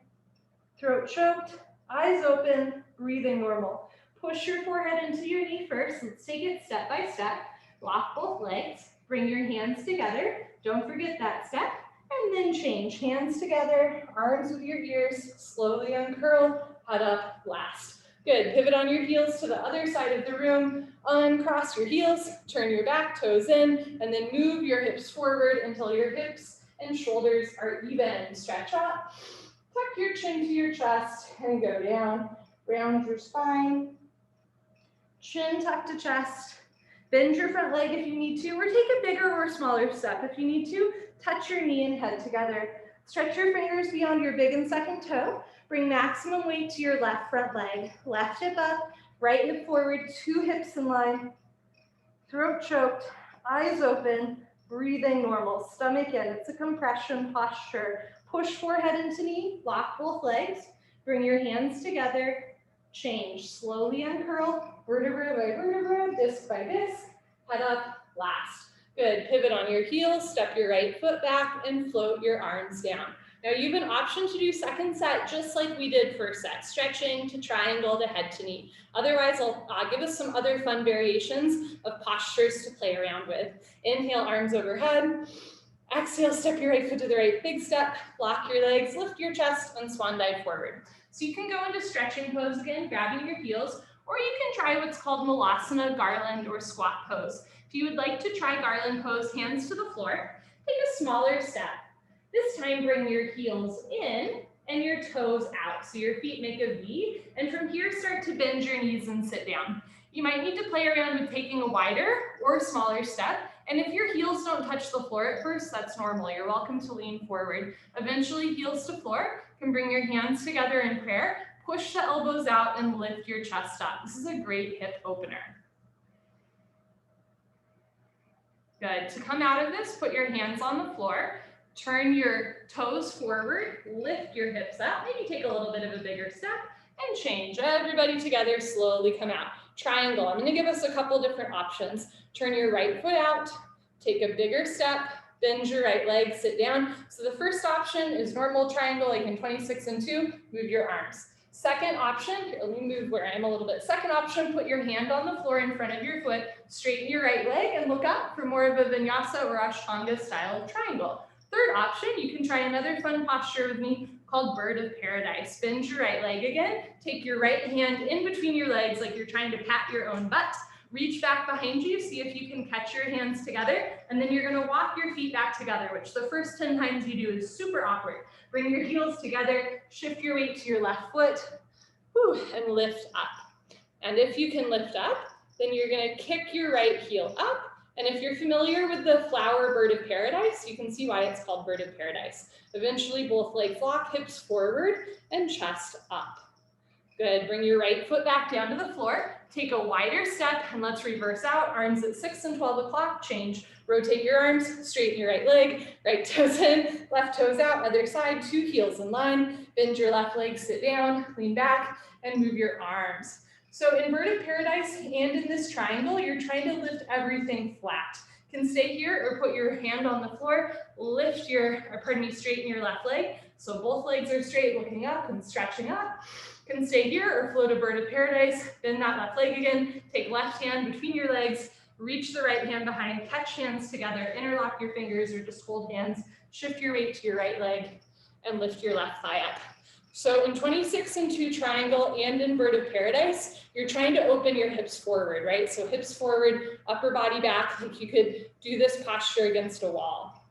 Throat choked. Eyes open. Breathing normal. Push your forehead into your knee first. Let's take it step by step. Lock both legs. Bring your hands together. Don't forget that step. And then change, hands together, arms with your ears, slowly uncurl, head up, last. Good, pivot on your heels to the other side of the room, uncross your heels, turn your back, toes in, and then move your hips forward until your hips and shoulders are even. Stretch up, tuck your chin to your chest, and go down. Round your spine, chin tuck to chest, bend your front leg if you need to, or take a bigger or smaller step if you need to. Touch your knee and head together. Stretch your fingers beyond your big and second toe. Bring maximum weight to your left front leg. Left hip up, right hip forward, 2 hips in line. Throat choked, eyes open, breathing normal. Stomach in, it's a compression posture. Push forehead into knee, lock both legs. Bring your hands together. Change, slowly uncurl, vertebra by vertebra, disc by disc. Head up, last. Good, pivot on your heels, step your right foot back and float your arms down. Now you have an option to do second set just like we did first set, stretching to triangle to head to knee. Otherwise, I'll give us some other fun variations of postures to play around with. Inhale, arms overhead. Exhale, step your right foot to the right, big step, lock your legs, lift your chest, and swan dive forward. So you can go into stretching pose again, grabbing your heels, or you can try what's called Malasana Garland or squat pose. If you would like to try garland pose, hands to the floor, take a smaller step. This time bring your heels in and your toes out. So your feet make a V, and from here start to bend your knees and sit down. You might need to play around with taking a wider or smaller step. And if your heels don't touch the floor at first, that's normal. You're welcome to lean forward. Eventually, heels to floor. You can bring your hands together in prayer, push the elbows out, and lift your chest up. This is a great hip opener. Good. To come out of this, put your hands on the floor, turn your toes forward, lift your hips up, maybe take a little bit of a bigger step, and change. Everybody together, slowly come out. Triangle. I'm going to give us a couple different options. Turn your right foot out, take a bigger step, bend your right leg, sit down. So the first option is normal triangle, like in 26 and 2, move your arms. Second option, here, let me move where I am a little bit. Second option, put your hand on the floor in front of your foot, straighten your right leg, and look up for more of a vinyasa or ashtanga style of triangle. Third option, you can try another fun posture with me called Bird of Paradise. Bend your right leg again, take your right hand in between your legs like you're trying to pat your own butt. Reach back behind you, see if you can catch your hands together, and then you're gonna walk your feet back together, which the first 10 times you do is super awkward. Bring your heels together, shift your weight to your left foot, and lift up. And if you can lift up, then you're gonna kick your right heel up. And if you're familiar with the flower Bird of Paradise, you can see why it's called Bird of Paradise. Eventually, both legs lock, hips forward, and chest up. Good, bring your right foot back down to the floor. Take a wider step, and let's reverse out. Arms at 6 and 12 o'clock, change. Rotate your arms, straighten your right leg, right toes in, left toes out, other side, 2 heels in line. Bend your left leg, sit down, lean back, and move your arms. So in Bird of Paradise and in this triangle, you're trying to lift everything flat. You can stay here or put your hand on the floor, lift your, straighten your left leg. So both legs are straight, looking up and stretching up. You can stay here or float a Bird of Paradise, bend that left leg again, take left hand between your legs, reach the right hand behind, catch hands together, interlock your fingers or just hold hands, shift your weight to your right leg, and lift your left thigh up. So in 26 and 2 triangle and in Bird of Paradise, you're trying to open your hips forward, right? So hips forward, upper body back, like you could do this posture against a wall.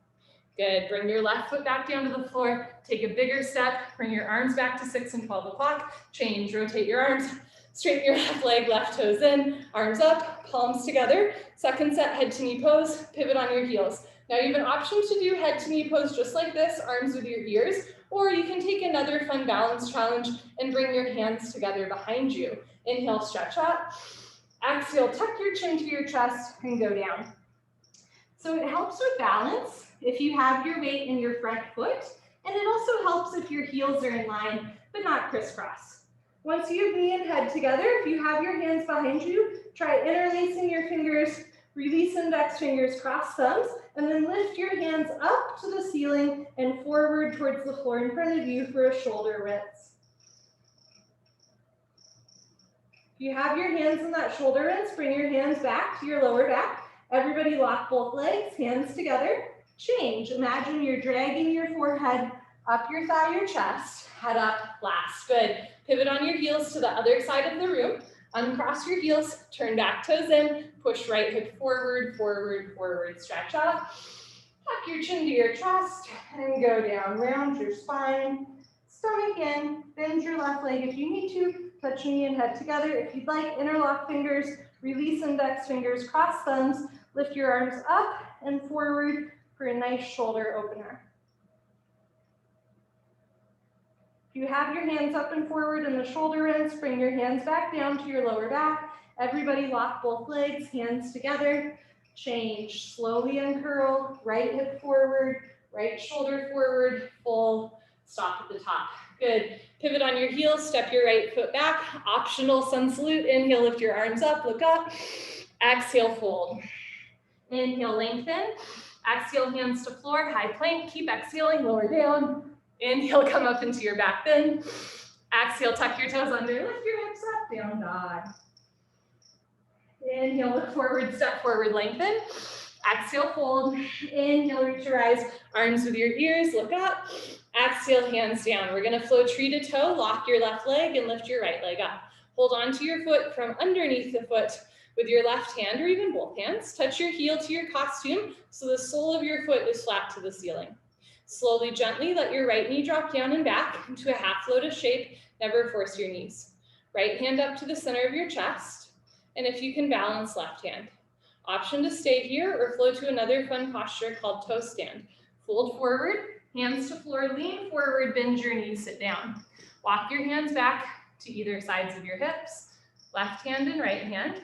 Good, bring your left foot back down to the floor, take a bigger step, bring your arms back to 6 and 12 o'clock, change, rotate your arms, straighten your left leg, left toes in, arms up, palms together. Second set, head to knee pose, pivot on your heels. Now you have an option to do head to knee pose just like this, arms with your ears, or you can take another fun balance challenge and bring your hands together behind you. Inhale, stretch up. Exhale, tuck your chin to your chest and go down. So it helps with balance if you have your weight in your front foot, and it also helps if your heels are in line, but not crisscross. Once you have knee and head together, if you have your hands behind you, try interlacing your fingers, release index fingers, cross thumbs, and then lift your hands up to the ceiling and forward towards the floor in front of you for a shoulder rinse. If you have your hands in that shoulder rinse, bring your hands back to your lower back. Everybody lock both legs, hands together. Change. Imagine you're dragging your forehead up your thigh, your chest, head up, last. Good. Pivot on your heels to the other side of the room. Uncross your heels, turn back toes in, push right hip forward, forward, forward, stretch up. Tuck your chin to your chest and go down. Round your spine, stomach in, bend your left leg if you need to, touch knee and head together. If you'd like, interlock fingers, release index fingers, cross thumbs, lift your arms up and forward for a nice shoulder opener. If you have your hands up and forward in the shoulder rinse, bring your hands back down to your lower back. Everybody lock both legs, hands together. Change, slowly uncurl, right hip forward, right shoulder forward, full stop at the top. Good. Pivot on your heels, step your right foot back. Optional sun salute. Inhale, lift your arms up, look up. Exhale, fold. Inhale, lengthen. Exhale, hands to floor, high plank. Keep exhaling, lower down. Inhale, come up into your back bend. Exhale, tuck your toes under, lift your hips up, down dog. Inhale, look forward, step forward, lengthen. Exhale, fold. Inhale, reach your eyes, arms with your ears, look up. Exhale, hands down. We're gonna flow tree to toe, lock your left leg and lift your right leg up. Hold on to your foot from underneath the foot with your left hand or even both hands. Touch your heel to your costume so the sole of your foot is flat to the ceiling. Slowly, gently, let your right knee drop down and back into a half lotus shape. Never force your knees. Right hand up to the center of your chest. And if you can balance, left hand. Option to stay here or flow to another fun posture called toe stand. Fold forward, hands to floor, lean forward, bend your knees, sit down. Walk your hands back to either sides of your hips, left hand and right hand.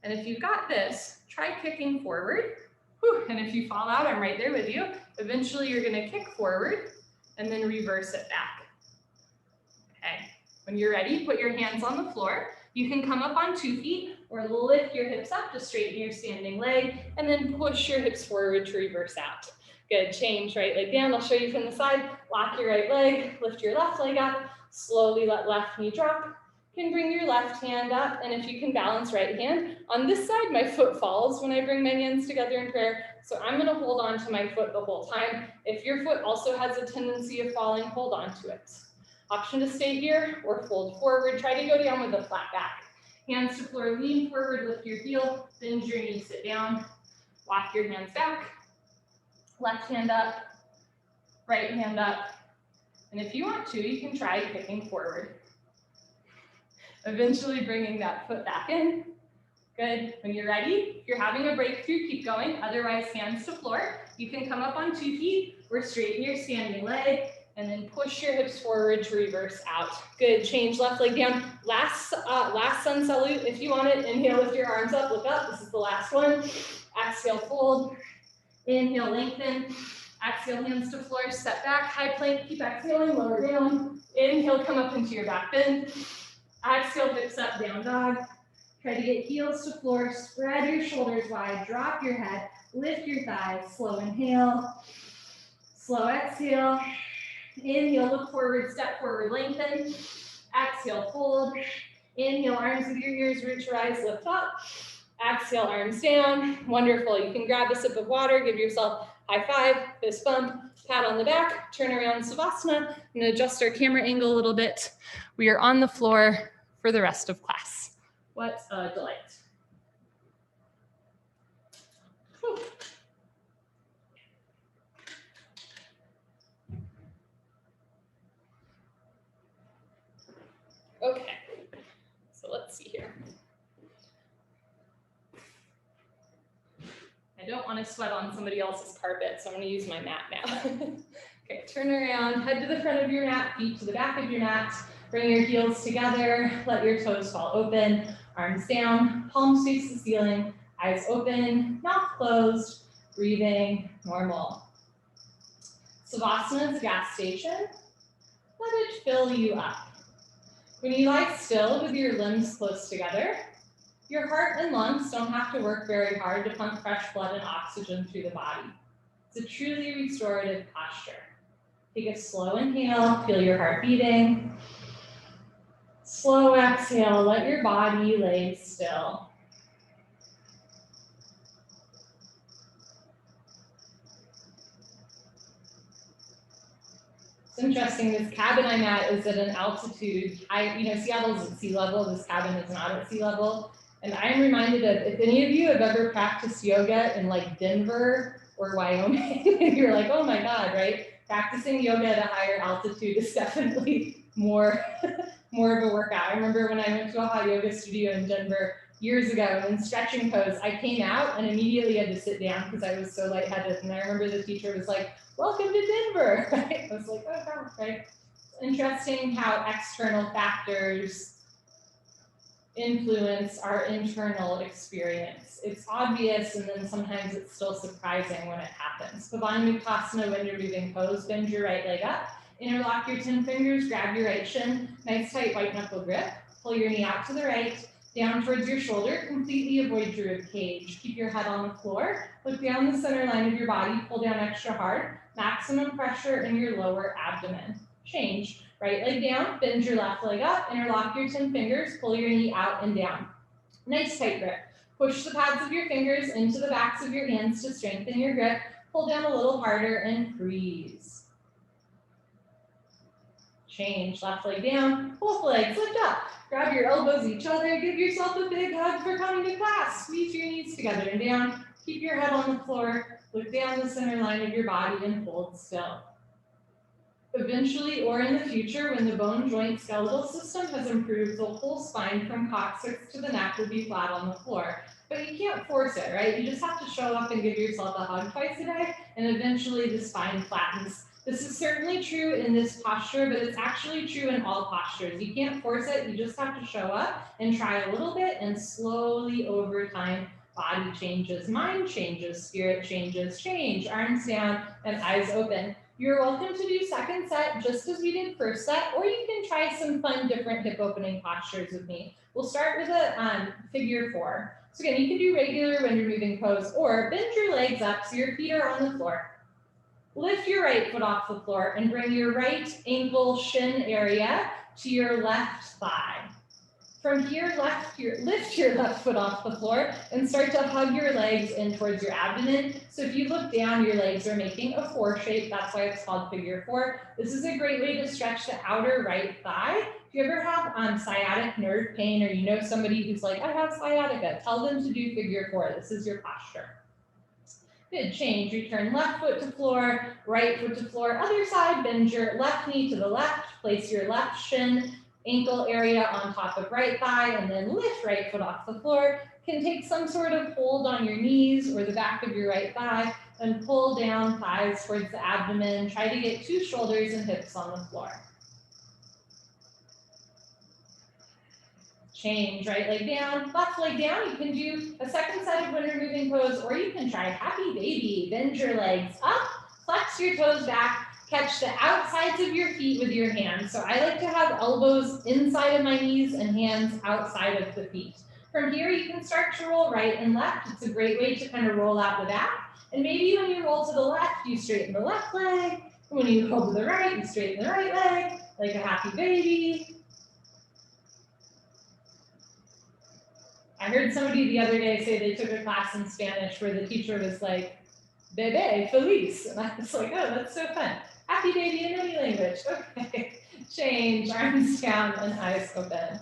And if you've got this, try kicking forward. Whew. And if you fall out, I'm right there with you. Eventually you're gonna kick forward and then reverse it back. Okay, when you're ready, put your hands on the floor. You can come up on 2 feet or lift your hips up to straighten your standing leg and then push your hips forward to reverse out. Good, change right leg down. I'll show you from the side. Lock your right leg, lift your left leg up, slowly let left knee drop. You can bring your left hand up, and if you can balance right hand. On this side, my foot falls when I bring my hands together in prayer, so I'm gonna hold on to my foot the whole time. If your foot also has a tendency of falling, hold on to it. Option to stay here or fold forward. Try to go down with a flat back. Hands to floor, lean forward, lift your heel, bend your knee, sit down. Walk your hands back. Left hand up, right hand up. And if you want to, you can try kicking forward. Eventually bringing that foot back in. Good. When you're ready, if you're having a breakthrough, keep going. Otherwise, hands to floor. You can come up on 2 feet or straighten your standing leg and then push your hips forward to reverse out. Good. Change left leg down. Last sun salute. If you want it, inhale, lift your arms up, look up. This is the last one. Exhale, fold. Inhale, lengthen. Exhale, hands to floor, step back, high plank, keep exhaling, lower down. Inhale, come up into your back bend. Exhale, hips up, down dog. Try to get heels to floor, spread your shoulders wide, drop your head, lift your thighs, slow inhale, slow exhale. Inhale, look forward, step forward, lengthen. Exhale, fold. Inhale, arms with your ears, root your eyes, lift up. Exhale, arms down. Wonderful. You can grab a sip of water, give yourself high five, fist bump, pat on the back, turn around Savasana. I'm going to adjust our camera angle a little bit. We are on the floor for the rest of class. What a delight. Whew. Okay, so let's see here. I don't want to sweat on somebody else's carpet, so I'm going to use my mat now. Okay, turn around, head to the front of your mat, feet to the back of your mat. Bring your heels together, let your toes fall open, arms down, palms face the ceiling, eyes open, mouth closed, breathing normal. Savasana is a gas station. Let it fill you up. When you lie still with your limbs close together, your heart and lungs don't have to work very hard to pump fresh blood and oxygen through the body. It's a truly restorative posture. Take a slow inhale, feel your heart beating. Slow exhale, let your body lay still. It's interesting, this cabin I'm at is at an altitude. Seattle's at sea level, this cabin is not at sea level. And I'm reminded of, if any of you have ever practiced yoga in like Denver or Wyoming, you're like, oh my God, right? Practicing yoga at a higher altitude is definitely more of a workout. I remember when I went to a hot yoga studio in Denver years ago in stretching pose, I came out and immediately had to sit down because I was so lightheaded. And I remember the teacher was like, welcome to Denver, right? I was like, oh gosh, right? It's interesting how external factors influence our internal experience. It's obvious, and then sometimes it's still surprising when it happens. Bhuvangasana, when you're moving pose, bend your right leg up, interlock your 10 fingers, grab your right shin, nice tight white knuckle grip, pull your knee out to the right, down towards your shoulder, completely avoid your rib cage. Keep your head on the floor, look down the center line of your body, pull down extra hard, maximum pressure in your lower abdomen. Change. Right leg down, bend your left leg up, interlock your 10 fingers, pull your knee out and down. Nice tight grip. Push the pads of your fingers into the backs of your hands to strengthen your grip. Pull down a little harder and freeze. Change. Left leg down, both legs lift up. Grab your elbows each other, give yourself a big hug for coming to class. Squeeze your knees together and down. Keep your head on the floor. Look down the center line of your body and hold still. Eventually, or in the future, when the bone joint skeletal system has improved, the whole spine from coccyx to the neck will be flat on the floor. But you can't force it, right? You just have to show up and give yourself a hug twice a day, and eventually the spine flattens. This is certainly true in this posture, but it's actually true in all postures. You can't force it, you just have to show up and try a little bit, and slowly over time, body changes, mind changes, spirit changes, change, arms down and eyes open. You're welcome to do second set just as we did first set, or you can try some fun different hip opening postures with me. We'll start with a figure 4. So again, you can do regular when you're moving pose, or bend your legs up so your feet are on the floor. Lift your right foot off the floor and bring your right ankle shin area to your left thigh. From here, lift your left foot off the floor and start to hug your legs in towards your abdomen. So if you look down, your legs are making a 4 shape. That's why it's called figure 4. This is a great way to stretch the outer right thigh. If you ever have sciatic nerve pain, or you know somebody who's like, I have sciatica, tell them to do figure 4. This is your posture. Good, change, return left foot to floor, right foot to floor, other side, bend your left knee to the left, place your left shin, ankle area on top of right thigh, and then lift right foot off the floor. Can take some sort of hold on your knees or the back of your right thigh and pull down thighs towards the abdomen. Try to get 2 shoulders and hips on the floor. Change, right leg down, left leg down. You can do a second set of winter moving pose, or you can try happy baby. Bend your legs up, flex your toes back, catch the outsides of your feet with your hands. So I like to have elbows inside of my knees and hands outside of the feet. From here, you can start to roll right and left. It's a great way to kind of roll out the back. And maybe when you roll to the left, you straighten the left leg. And when you roll to the right, you straighten the right leg, like a happy baby. I heard somebody the other day say they took a class in Spanish where the teacher was like, bebe feliz. And I was like, oh, that's so fun. Happy baby in any language. Okay. Change, arms down and eyes open.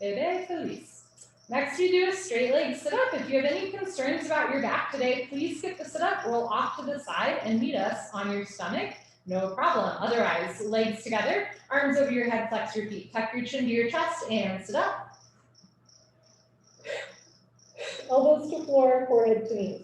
Bebe feliz. Next, we do a straight leg sit up. If you have any concerns about your back today, please skip the sit up, roll off to the side and meet us on your stomach. No problem. Otherwise, legs together, arms over your head, flex your feet. Tuck your chin to your chest and sit up. Elbows to floor, forehead to knees.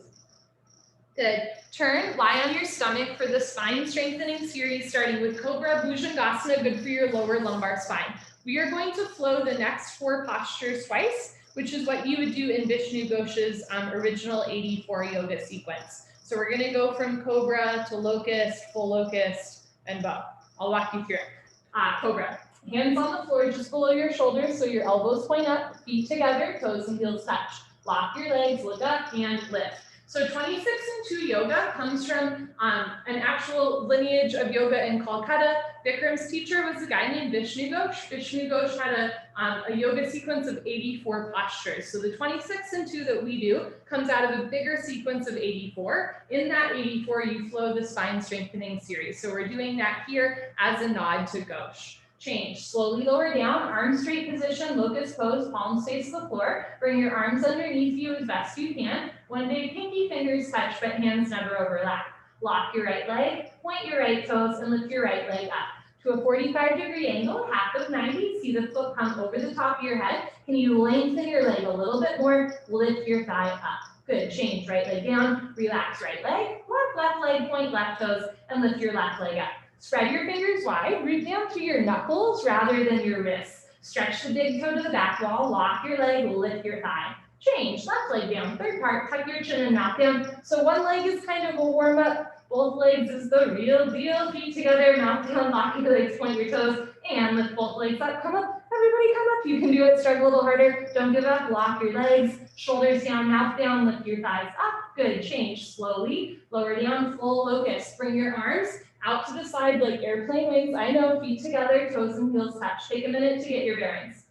Good. Turn, lie on your stomach for the spine strengthening series, starting with Cobra Bhuvangasana, good for your lower lumbar spine. We are going to flow the next 4 postures twice, which is what you would do in Vishnu Ghosh's original 84 yoga sequence. So we're going to go from Cobra to Locust, full Locust, and bow. I'll walk you through it. Cobra. Hands on the floor just below your shoulders, so your elbows point up, feet together, toes and heels touch. Lock your legs, look up, and lift. So 26 and 2 yoga comes from an actual lineage of yoga in Calcutta. Bikram's teacher was a guy named Vishnu Ghosh. Vishnu Ghosh had a yoga sequence of 84 postures. So the 26 and 2 that we do comes out of a bigger sequence of 84. In that 84, you flow the spine strengthening series. So we're doing that here as a nod to Ghosh. Change, slowly lower down, arms straight position, locust pose, palms face the floor. Bring your arms underneath you as best you can. One day, pinky fingers touch, but hands never overlap. Lock your right leg, point your right toes, and lift your right leg up. To a 45-degree angle, half of 90, see the foot come over the top of your head. Can you lengthen your leg a little bit more? Lift your thigh up. Good, change, right leg down, relax right leg, left leg, point left toes, and lift your left leg up. Spread your fingers wide, root down to your knuckles rather than your wrists. Stretch the big toe to the back wall, lock your leg, lift your thigh. Change, left leg down, third part, tuck your chin and knock down. So one leg is kind of a warm up, both legs is the real deal. Feet together, mouth down, lock your legs, point your toes, and lift both legs up. Come up, everybody come up. You can do it, struggle a little harder. Don't give up, lock your legs, shoulders down, mouth down, lift your thighs up. Good, change, slowly, lower down, full locust. Bring your arms out to the side like airplane wings. I know, feet together, toes and heels touch. Take a minute to get your bearings.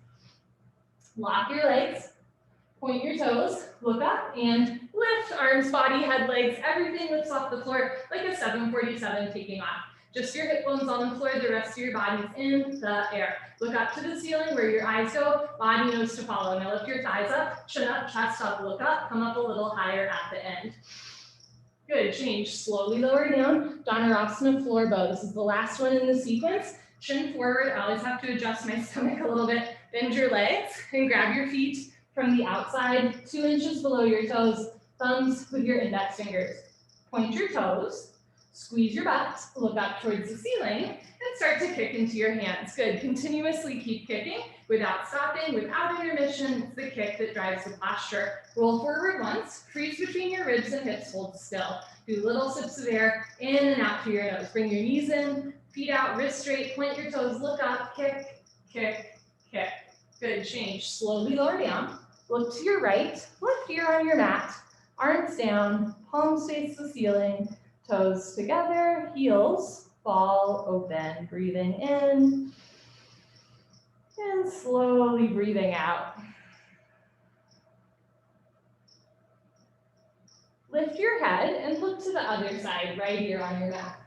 Lock your legs, point your toes, look up and lift. Arms, body, head, legs, everything lifts off the floor like a 747 taking off. Just your hip bones on the floor, the rest of your body's in the air. Look up to the ceiling where your eyes go, body nose to follow. Now lift your thighs up, chin up, chest up, look up, come up a little higher at the end. Good, change. Slowly lower down. Dhanurasana floor bow. This is the last one in the sequence. Chin forward. I always have to adjust my stomach a little bit. Bend your legs and grab your feet from the outside, 2 inches below your toes. Thumbs with your index fingers. Point your toes. Squeeze your butt. Look up towards the ceiling and start to kick into your hands. Good. Continuously keep kicking without stopping, without intermission. It's the kick that drives the posture. Roll forward once. Freeze between your ribs and hips. Hold still. Do little sips of air in and out through your nose. Bring your knees in, feet out, wrist straight. Point your toes. Look up. Kick, kick, kick. Good. Change. Slowly lower down. Look to your right. Lift here on your mat. Arms down. Palms face the ceiling. Toes together, heels fall open, breathing in and slowly breathing out. Lift your head and look to the other side, right here on your mat.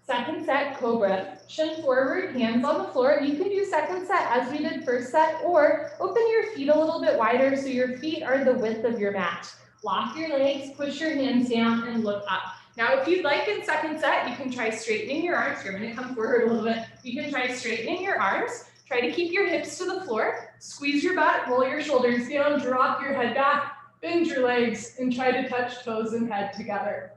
Second set, Cobra. Chin forward, hands on the floor. You can do second set as we did first set, or open your feet a little bit wider so your feet are the width of your mat. Lock your legs, push your hands down, and look up. Now, if you'd like in second set, you can try straightening your arms. You're gonna come forward a little bit. You can try straightening your arms. Try to keep your hips to the floor. Squeeze your butt, roll your shoulders down, drop your head back, bend your legs, and try to touch toes and head together.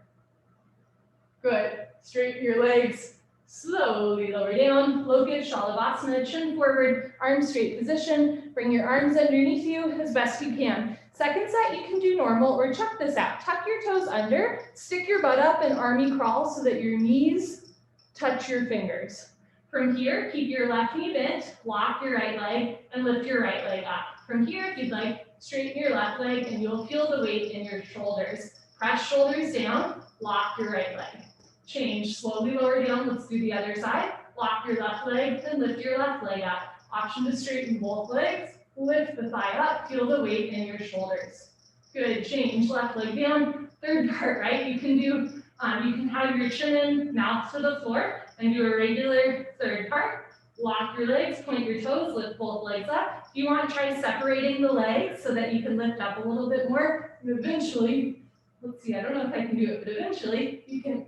Good. Straighten your legs. Slowly lower down. Locust, Shalavasana, chin forward, arms straight position. Bring your arms underneath you as best you can. Second set, you can do normal, or check this out. Tuck your toes under, stick your butt up and army crawl so that your knees touch your fingers. From here, keep your left knee bent, lock your right leg, and lift your right leg up. From here, if you'd like, straighten your left leg and you'll feel the weight in your shoulders. Press shoulders down, lock your right leg. Change, slowly lower down, let's do the other side. Lock your left leg and lift your left leg up. Option to straighten both legs, lift the thigh up, feel the weight in your shoulders. Good, change, left leg down. Third part, right? You can have your chin in, mouth to the floor, and do a regular third part. Lock your legs, point your toes, lift both legs up. If you want, try separating the legs so that you can lift up a little bit more. And eventually, let's see, I don't know if I can do it, but eventually you can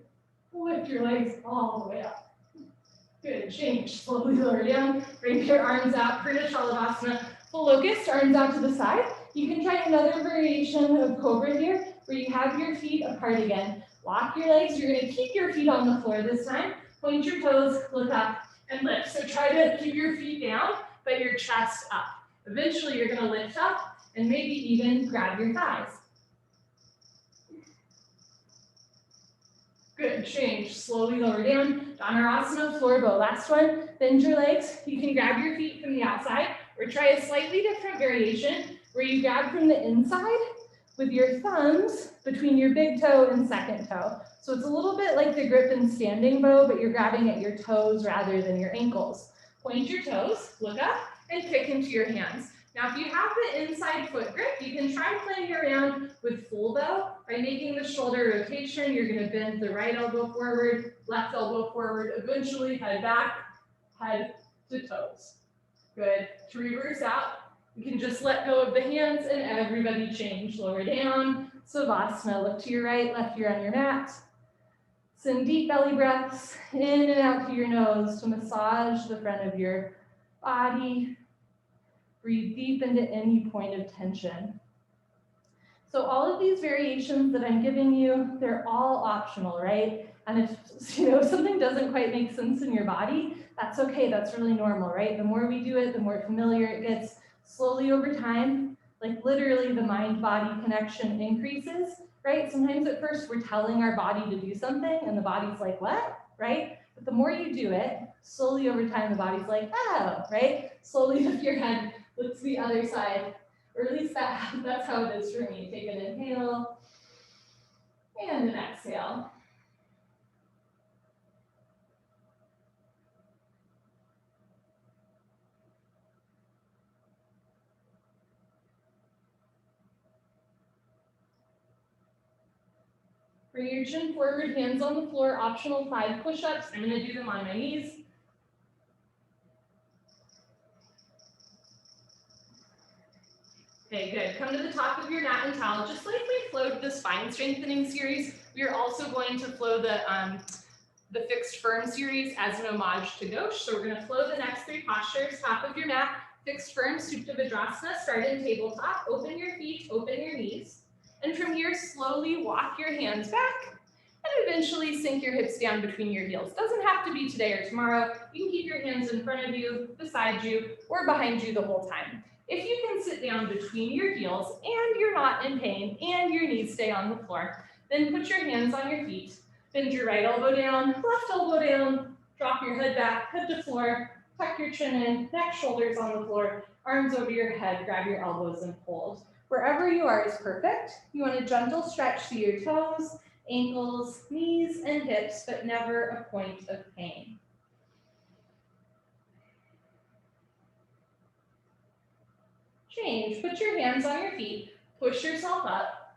lift your legs all the way up. Good, change, slowly lower down. Bring your arms out, Purna Shalavasana. Full locust, arms out to the side. You can try another variation of Cobra here, where you have your feet apart again. Lock your legs, you're gonna keep your feet on the floor this time. Point your toes, look up, and lift. So try to keep your feet down, but your chest up. Eventually you're gonna lift up and maybe even grab your thighs. Good, change, slowly lower down. Dhanurasana, floor bow. Last one, bend your legs. You can grab your feet from the outside, or try a slightly different variation where you grab from the inside with your thumbs between your big toe and second toe. So it's a little bit like the grip in standing bow, but you're grabbing at your toes rather than your ankles. Point your toes, look up, and kick into your hands. Now, if you have the inside foot grip, you can try playing around with full bow by making the shoulder rotation. You're going to bend the right elbow forward, left elbow forward, eventually head back, head to toes. Good. To reverse out, you can just let go of the hands and everybody change. Lower down, Savasana. Look to your right, left ear on your mat. Some deep belly breaths in and out through your nose to massage the front of your body. Breathe deep into any point of tension. So all of these variations that I'm giving you, they're all optional, right? And if something doesn't quite make sense in your body, that's okay, that's really normal, right? The more we do it, the more familiar it gets. Slowly over time, like literally the mind-body connection increases, right? Sometimes at first we're telling our body to do something and the body's like, what, right? But the more you do it, slowly over time, the body's like, oh, right? Slowly lift your head, look to the other side, or at least that's how it is for me. Take an inhale and an exhale. Bring your chin forward, hands on the floor, optional 5 push-ups. I'm gonna do them on my knees. Okay, good. Come to the top of your mat and towel. Just like we flowed the spine strengthening series, we are also going to flow the fixed firm series as an homage to Ghosh. So we're gonna flow the next 3 postures. Top of your mat, fixed firm, Supta Vajrasana, start in tabletop. Open your feet, open your knees. And from here, slowly walk your hands back and eventually sink your hips down between your heels. Doesn't have to be today or tomorrow. You can keep your hands in front of you, beside you, or behind you the whole time. If you can sit down between your heels and you're not in pain and your knees stay on the floor, then put your hands on your feet. Bend your right elbow down, left elbow down, drop your head back, head to floor, tuck your chin in, neck, shoulders on the floor, arms over your head, grab your elbows and hold. Wherever you are is perfect. You want a gentle stretch through your toes, ankles, knees, and hips, but never a point of pain. Change, put your hands on your feet, push yourself up,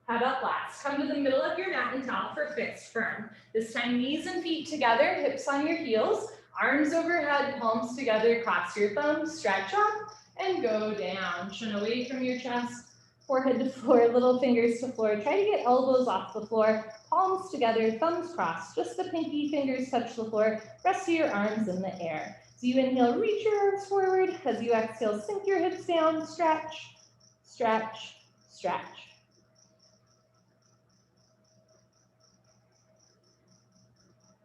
head up last. Come to the middle of your mat and towel for fixed firm. This time, knees and feet together, hips on your heels, arms overhead, palms together, cross your thumbs, stretch up, and go down. Chin away from your chest, forehead to floor, little fingers to floor. Try to get elbows off the floor, palms together, thumbs crossed. Just the pinky fingers touch the floor, rest of your arms in the air. As you inhale, reach your arms forward. As you exhale, sink your hips down, stretch, stretch, stretch.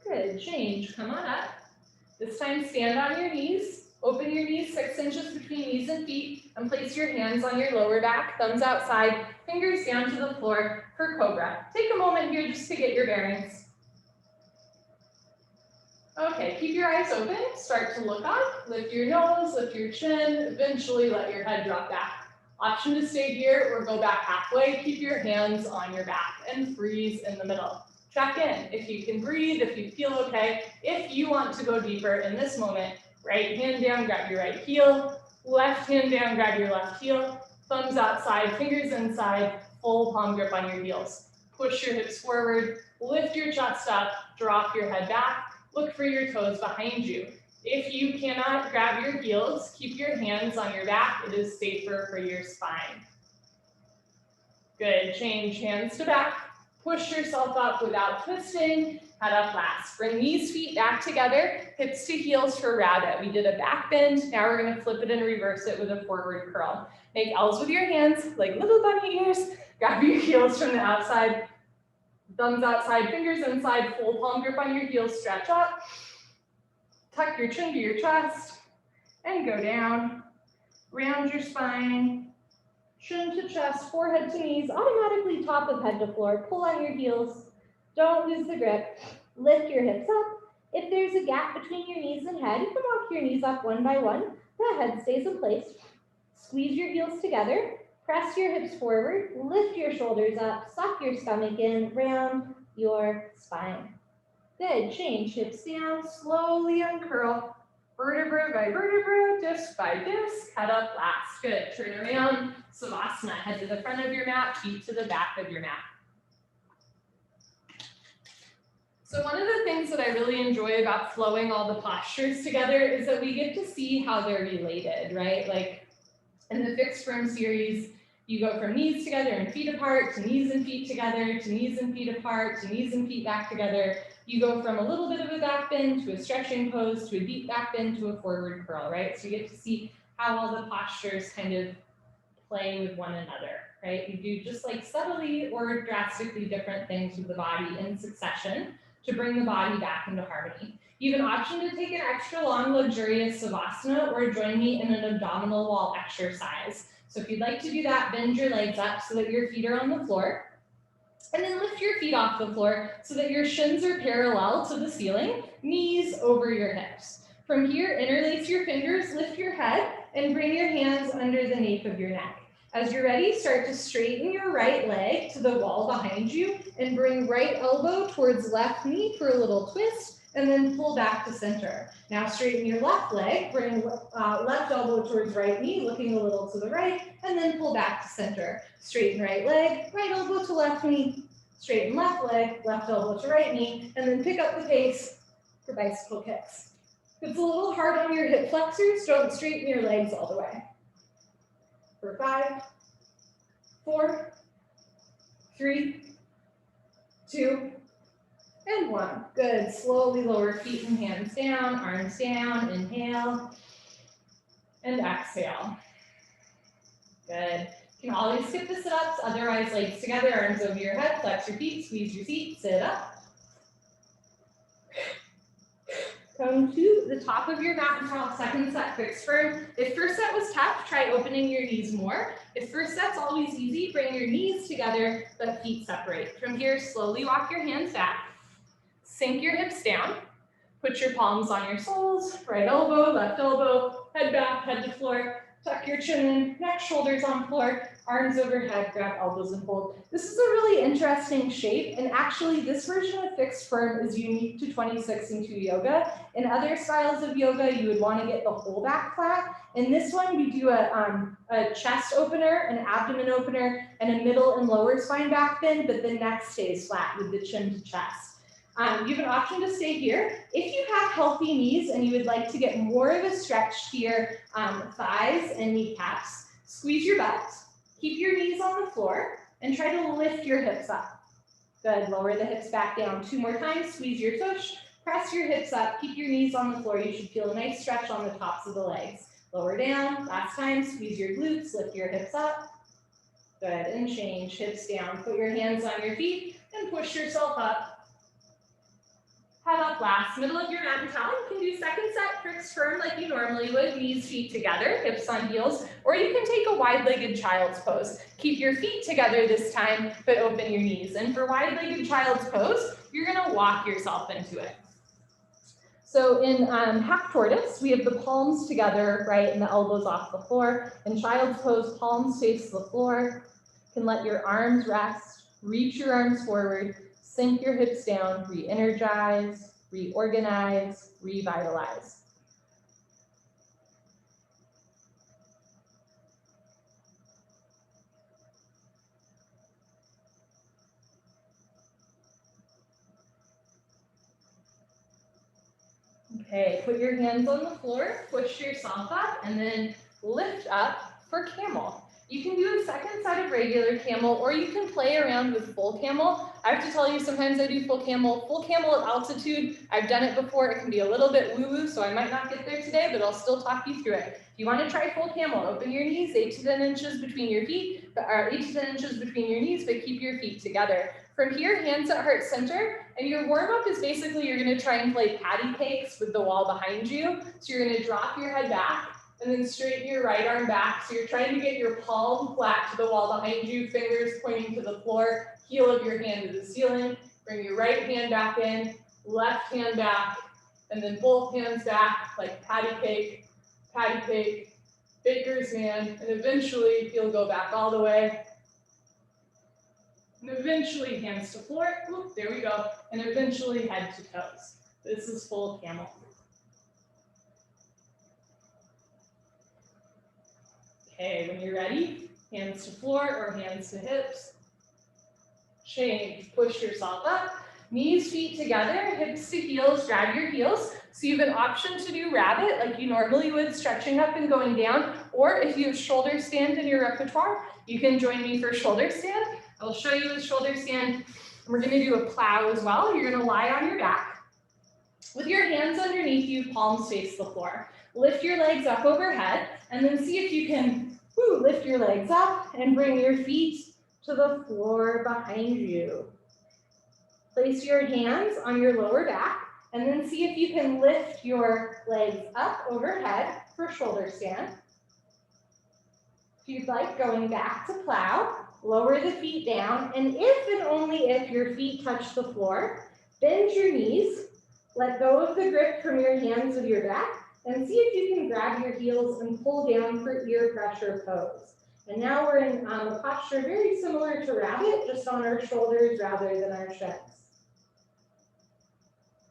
Good, change, come on up. This time, stand on your knees. Open your knees 6 inches between knees and feet and place your hands on your lower back, thumbs outside, fingers down to the floor for Cobra. Take a moment here just to get your bearings. Okay, keep your eyes open, start to look up, lift your nose, lift your chin, eventually let your head drop back. Option to stay here or go back halfway, keep your hands on your back and freeze in the middle. Check in, if you can breathe, if you feel okay. If you want to go deeper in this moment, right hand down, grab your right heel, left hand down, grab your left heel, thumbs outside, fingers inside, full palm grip on your heels. Push your hips forward, lift your chest up, drop your head back. Look for your toes behind you. If you cannot grab your heels, keep your hands on your back. It is safer for your spine. Good, change hands to back. Push yourself up without twisting. Head up last. Bring these feet back together, hips to heels for rabbit. We did a back bend. Now we're gonna flip it and reverse it with a forward curl. Make L's with your hands, like little bunny ears. Grab your heels from the outside. Thumbs outside, fingers inside, full palm grip on your heels, stretch up. Tuck your chin to your chest and go down. Round your spine, chin to chest, forehead to knees, automatically top of head to floor. Pull on your heels, don't lose the grip. Lift your hips up. If there's a gap between your knees and head, you can walk your knees up one by one. The head stays in place. Squeeze your heels together. Press your hips forward, lift your shoulders up, suck your stomach in, round your spine. Good, change, hips down, slowly uncurl, vertebra by vertebra, disc by disc, head up last. Good, turn around, Savasana, head to the front of your mat, feet to the back of your mat. So one of the things that I really enjoy about flowing all the postures together is that we get to see how they're related, right? Like, in the fixed firm series, you go from knees together and feet apart to knees and feet together to knees and feet apart to knees and feet back together. You go from a little bit of a back bend to a stretching pose to a deep back bend to a forward curl, right? So you get to see how all the postures kind of play with one another, right? You do just like subtly or drastically different things with the body in succession to bring the body back into harmony. You have an option to take an extra long, luxurious Savasana or join me in an abdominal wall exercise. So if you'd like to do that, bend your legs up so that your feet are on the floor. And then lift your feet off the floor so that your shins are parallel to the ceiling, knees over your hips. From here, interlace your fingers, lift your head, and bring your hands under the nape of your neck. As you're ready, start to straighten your right leg to the wall behind you and bring right elbow towards left knee for a little twist, and then pull back to center. Now straighten your left leg, bring left elbow towards right knee, looking a little to the right, and then pull back to center. Straighten right leg, right elbow to left knee, Straighten left leg, left elbow to right knee, and then pick up the pace for bicycle kicks. If it's a little hard on your hip flexors, don't straighten your legs all the way. For 5, 4, 3, 2, and 1. Good. Slowly lower feet and hands down, arms down. Inhale and exhale. Good. You can always skip the sit-ups, otherwise legs together, arms over your head, flex your feet, squeeze your seat, sit up. Come to the top of your mat and towel, second set, fixed firm. If first set was tough, try opening your knees more. If first set's always easy, bring your knees together, but feet separate. From here, slowly walk your hands back. Sink your hips down. Put your palms on your soles, right elbow, left elbow, head back, head to floor. Tuck your chin in, neck, shoulders on floor, arms overhead, grab elbows and hold. This is a really interesting shape, and actually this version of fixed firm is unique to 26 and 2 yoga. In other styles of yoga, you would want to get the whole back flat. In this one, we do a chest opener, an abdomen opener, and a middle and lower spine back bend, but the neck stays flat with the chin to chest. You have an option to stay here. If you have healthy knees and you would like to get more of a stretch to your thighs and kneecaps, squeeze your butt, keep your knees on the floor, and try to lift your hips up. Good, lower the hips back down. 2 more times, squeeze your tush, press your hips up, keep your knees on the floor. You should feel a nice stretch on the tops of the legs. Lower down, last time, squeeze your glutes, lift your hips up. Good, and change, hips down. Put your hands on your feet and push yourself up. Head up last, middle of your mat and towel. You can do second set, fixed firm like you normally would, knees, feet together, hips on heels, or you can take a wide-legged child's pose. Keep your feet together this time, but open your knees. And for wide-legged child's pose, you're gonna walk yourself into it. So in half tortoise, we have the palms together, right, and the elbows off the floor. In child's pose, palms face the floor. You can let your arms rest, reach your arms forward, sink your hips down, re-energize, reorganize, revitalize. Okay, put your hands on the floor, push yourself up, and then lift up for camel. You can do a second set of regular camel, or you can play around with full camel. I have to tell you, sometimes I do full camel. Full camel at altitude, I've done it before. It can be a little bit woo-woo, so I might not get there today, but I'll still talk you through it. If you want to try full camel, open your knees 8 to 10 inches between your feet, or 8 to 10 inches between your knees, but keep your feet together. From here, hands at heart center, and your warm-up is basically you're going to try and play patty cakes with the wall behind you. So you're going to drop your head back, and then straighten your right arm back. So you're trying to get your palm flat to the wall behind you, fingers pointing to the floor, heel of your hand to the ceiling. Bring your right hand back in, left hand back, and then both hands back like patty cake, baker's man, and eventually you'll go back all the way. And eventually hands to floor, oop, there we go, and eventually head to toes. This is full camel. Okay, when you're ready, hands to floor or hands to hips. Change, push yourself up, knees, feet together, hips to heels, grab your heels. So you have an option to do rabbit like you normally would, stretching up and going down, or if you have shoulder stand in your repertoire, you can join me for shoulder stand. I'll show you a shoulder stand. We're gonna do a plow as well. You're gonna lie on your back. With your hands underneath you, palms face the floor. Lift your legs up overhead, and then see if you can lift your legs up and bring your feet to the floor behind you. Place your hands on your lower back, and then see if you can lift your legs up overhead for shoulder stand. If you'd like, going back to plow, lower the feet down, and if and only if your feet touch the floor, bend your knees, let go of the grip from your hands with your back, and see if you can grab your heels and pull down for ear pressure pose. And now we're in a posture very similar to rabbit, just on our shoulders rather than our shins.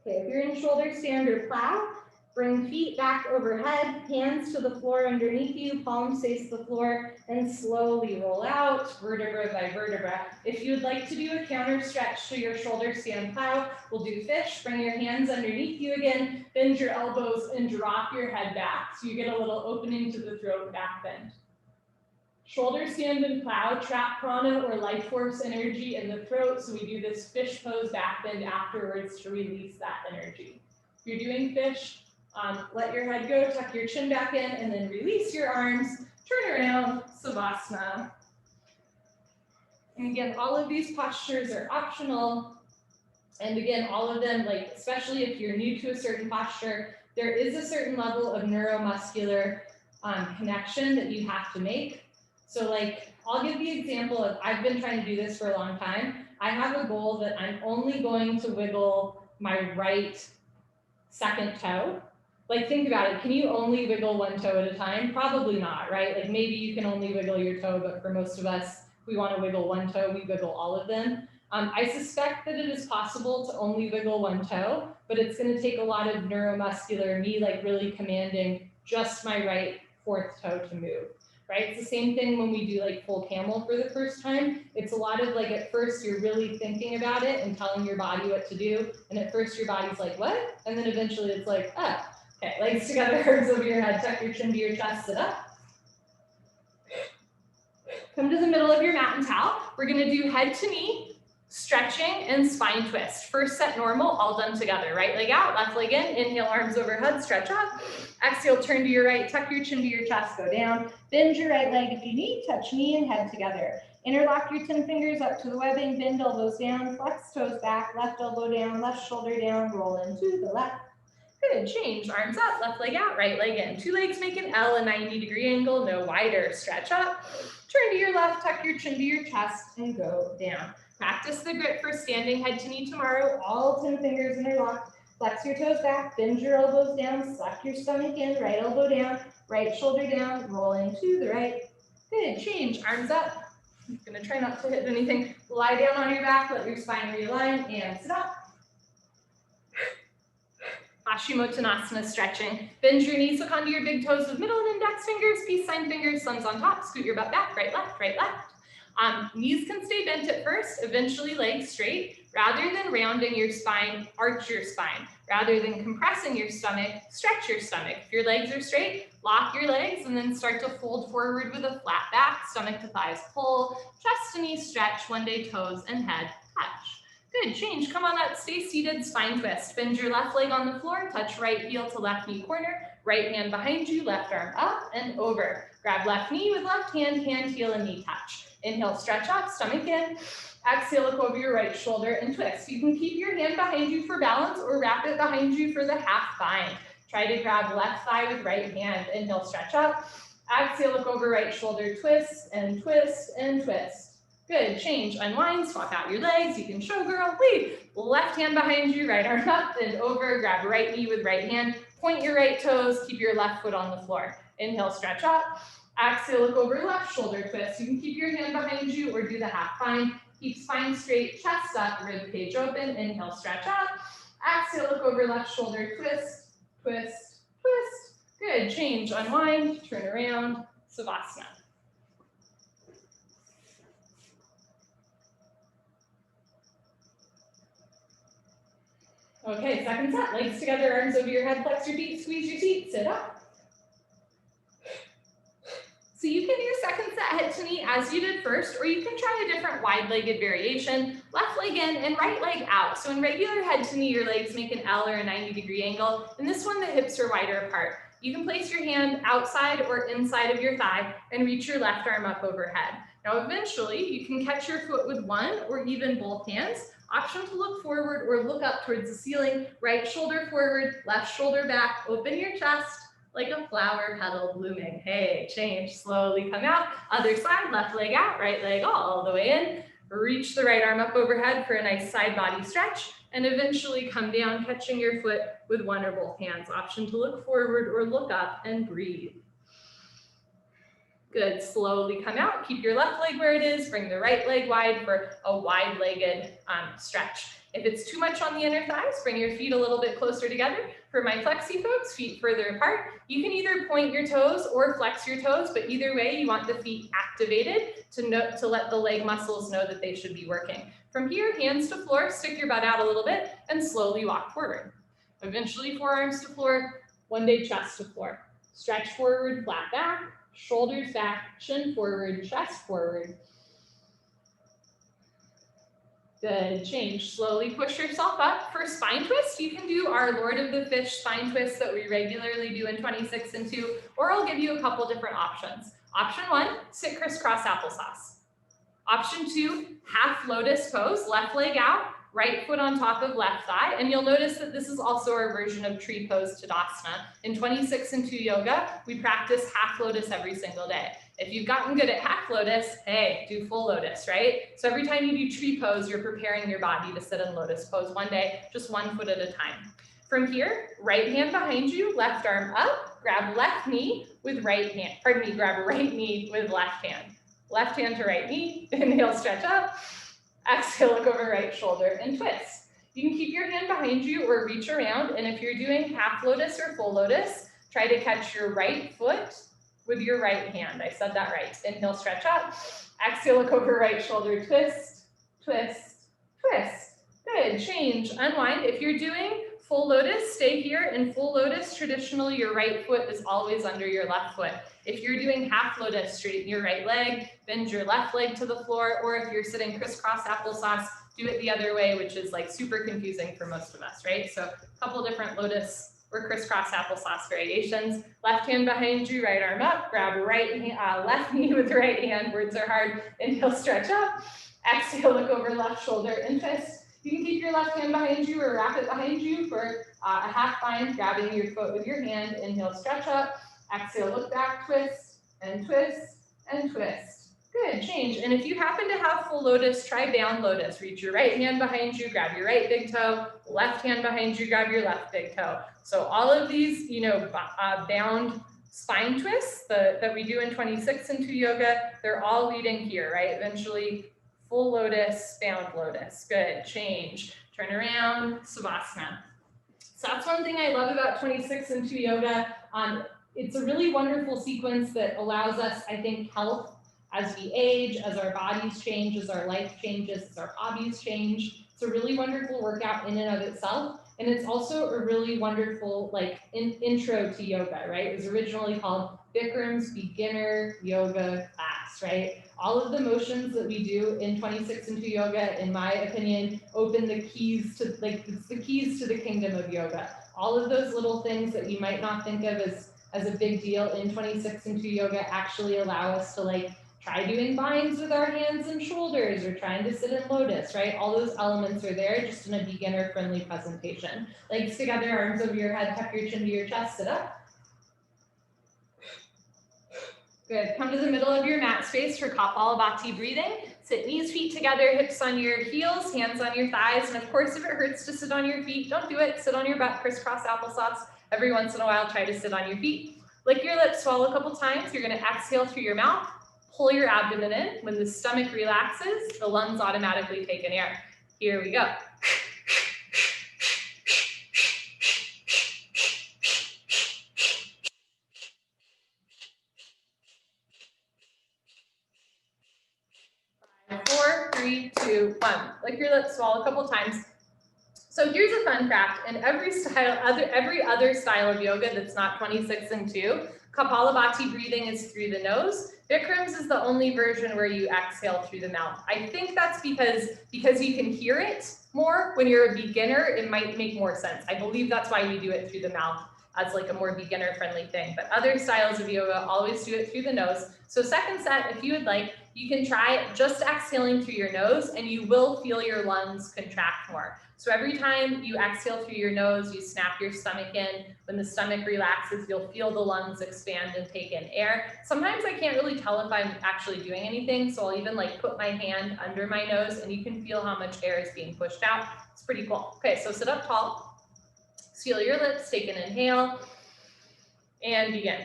Okay, if you're in shoulder stand or plow, Bring feet back overhead, hands to the floor underneath you, palms face the floor, and slowly roll out, vertebra by vertebra. If you'd like to do a counter stretch to your shoulder stand plow, we'll do fish. Bring your hands underneath you again, bend your elbows and drop your head back so you get a little opening to the throat, back bend. Shoulder stand and plow, trap prana or life force energy in the throat, so we do this fish pose back bend afterwards to release that energy. If you're doing fish, let your head go, tuck your chin back in, and then release your arms, turn around, Savasana. And again, all of these postures are optional. And again, all of them, like, especially if you're new to a certain posture, there is a certain level of neuromuscular connection that you have to make. So like, I'll give the example of, I've been trying to do this for a long time. I have a goal that I'm only going to wiggle my right second toe. Like, think about it. Can you only wiggle one toe at a time? Probably not, right? Like, maybe you can only wiggle your toe, but for most of us, we want to wiggle one toe, we wiggle all of them. I suspect that it is possible to only wiggle one toe, but it's going to take a lot of neuromuscular, me like really commanding just my right fourth toe to move. Right? It's the same thing when we do like full camel for the first time. It's a lot of like, at first you're really thinking about it and telling your body what to do. And at first your body's like, what? And then eventually it's like, oh, okay, legs together, arms over your head, tuck your chin to your chest, sit up. Come to the middle of your mat and towel. We're gonna do head to knee, stretching and spine twist. First set normal, all done together. Right leg out, left leg in, inhale, arms overhead, stretch up. Exhale, turn to your right, tuck your chin to your chest, go down. Bend your right leg if you need, touch knee and head together. Interlock your 10 fingers up to the webbing, bend elbows down, flex toes back, left elbow down, left shoulder down, roll into the left. Good, change, arms up, left leg out, right leg in. Two legs make an L, a 90-degree angle, no wider, stretch up. Turn to your left, tuck your chin to your chest, and go down. Practice the grip for standing head to knee tomorrow, all 10 fingers interlocked. Flex your toes back, bend your elbows down, suck your stomach in, right elbow down, right shoulder down, roll into the right. Good, change, arms up. I'm gonna try not to hit anything. Lie down on your back, let your spine realign, and sit up. Ashimotanasana stretching. Bend your knees, hook onto your big toes with middle and index fingers, peace sign fingers, thumbs on top, scoot your butt back, right, left, right, left. Knees can stay bent at first, eventually legs straight. Rather than rounding your spine, arch your spine. Rather than compressing your stomach, stretch your stomach. If your legs are straight, lock your legs and then start to fold forward with a flat back, stomach to thighs pull, chest to knees stretch, one day toes and head touch. Good, change, come on up, stay seated, spine twist. Bend your left leg on the floor, touch right heel to left knee corner, right hand behind you, left arm up and over. Grab left knee with left hand, heel and knee touch. Inhale, stretch up, stomach in. Exhale, look over your right shoulder and twist. You can keep your hand behind you for balance or wrap it behind you for the half bind. Try to grab left thigh with right hand. Inhale, stretch up. Exhale, look over right shoulder, twist and twist and twist. Good, change, unwind, swap out your legs. You can showgirl, lead. Left hand behind you, right arm up and over. Grab right knee with right hand. Point your right toes, keep your left foot on the floor. Inhale, stretch up. Exhale, look over left shoulder twist. You can keep your hand behind you or do the half bind. Keep spine straight, chest up, rib cage open. Inhale, stretch up. Exhale, look over left shoulder, twist, twist, twist. Good, change, unwind, turn around, Savasana. Okay, second set, legs together, arms over your head, flex your feet, squeeze your seat, sit up. So you can do your second set head to knee as you did first, or you can try a different wide-legged variation, left leg in and right leg out. So in regular head to knee, your legs make an L or a 90-degree angle. In this one, the hips are wider apart. You can place your hand outside or inside of your thigh and reach your left arm up overhead. Now, eventually, you can catch your foot with one or even both hands. Option to look forward or look up towards the ceiling, right shoulder forward, left shoulder back, open your chest like a flower petal blooming. Hey, change, slowly come out. Other side, left leg out, right leg all the way in. Reach the right arm up overhead for a nice side body stretch and eventually come down, catching your foot with one or both hands. Option to look forward or look up and breathe. Good, slowly come out, keep your left leg where it is, bring the right leg wide for a wide-legged stretch. If it's too much on the inner thighs, bring your feet a little bit closer together. For my flexi folks, feet further apart. You can either point your toes or flex your toes, but either way, you want the feet activated to let the leg muscles know that they should be working. From here, hands to floor, stick your butt out a little bit, and slowly walk forward. Eventually, forearms to floor, one day chest to floor. Stretch forward, flat back, shoulders back, chin forward, chest forward. Good, change. Slowly push yourself up. For spine twist, you can do our Lord of the Fish spine twist that we regularly do in 26 and 2, or I'll give you a couple different options. Option 1, sit crisscross applesauce. Option 2, half lotus pose, left leg out, right foot on top of left thigh, and you'll notice that this is also our version of tree pose Tadasana. In 26 and 2 yoga, we practice half lotus every single day. If you've gotten good at half lotus, hey, do full lotus, right? So every time you do tree pose, you're preparing your body to sit in lotus pose one day, just one foot at a time. From here, right hand behind you, left arm up, grab left knee with right hand, grab right knee with left hand. Left hand to right knee, inhale, stretch up, exhale, look over right shoulder and twist. You can keep your hand behind you or reach around, and if you're doing half lotus or full lotus, try to catch your right foot with your right hand. I said that right. Inhale, stretch up. Exhale, look over right shoulder, twist, twist, twist. Good, change, unwind. If you're doing full lotus, stay here. In full lotus, traditionally, your right foot is always under your left foot. If you're doing half lotus, straighten your right leg, bend your left leg to the floor, or if you're sitting crisscross applesauce, do it the other way, which is like super confusing for most of us, right? So a couple different lotus or crisscross applesauce variations. Left hand behind you, right arm up, grab left knee with right hand, words are hard, inhale, stretch up, exhale, look over left shoulder and twist. You can keep your left hand behind you or wrap it behind you for a half bind, grabbing your foot with your hand, inhale, stretch up, exhale, look back, twist, and twist, and twist. Good, change. And if you happen to have full lotus, try bound lotus. Reach your right hand behind you, grab your right big toe, left hand behind you, grab your left big toe. So all of these, bound spine twists that we do in 26 and 2 yoga, they're all leading here, right? Eventually, full lotus, bound lotus. Good, change. Turn around, Savasana. So that's one thing I love about 26 and 2 yoga. It's a really wonderful sequence that allows us, I think, health as we age, as our bodies change, as our life changes, as our hobbies change. It's a really wonderful workout in and of itself. And it's also a really wonderful intro to yoga, right? It was originally called Bikram's Beginner Yoga Class, right? All of the motions that we do in 26 and 2 yoga, in my opinion, open the keys to, it's the keys to the kingdom of yoga. All of those little things that you might not think of as a big deal in 26 and 2 yoga actually allow us to try doing binds with our hands and shoulders or trying to sit in lotus, right? All those elements are there just in a beginner-friendly presentation. Legs together, arms over your head, tuck your chin to your chest, sit up. Good, come to the middle of your mat space for Kapalabhati breathing. Sit knees, feet together, hips on your heels, hands on your thighs. And of course, if it hurts to sit on your feet, don't do it. Sit on your butt, crisscross applesauce. Every once in a while, try to sit on your feet. Lick your lips, swallow a couple times. You're gonna exhale through your mouth. Pull your abdomen in. When the stomach relaxes, the lungs automatically take in air. Here we go. Five, 4, 3, 2, 1. Lick your lips, swallow a couple times. So here's a fun fact. In every other style of yoga that's not 26 and 2, Kapalabhati breathing is through the nose. Bikram's is the only version where you exhale through the mouth. I think that's because you can hear it more. When you're a beginner, it might make more sense. I believe that's why we do it through the mouth as a more beginner-friendly thing. But other styles of yoga always do it through the nose. So second set, if you would like, you can try just exhaling through your nose and you will feel your lungs contract more. So every time you exhale through your nose, you snap your stomach in. When the stomach relaxes, you'll feel the lungs expand and take in air. Sometimes I can't really tell if I'm actually doing anything, so I'll even put my hand under my nose and you can feel how much air is being pushed out. It's pretty cool. Okay, so sit up tall, seal your lips, take an inhale, and begin.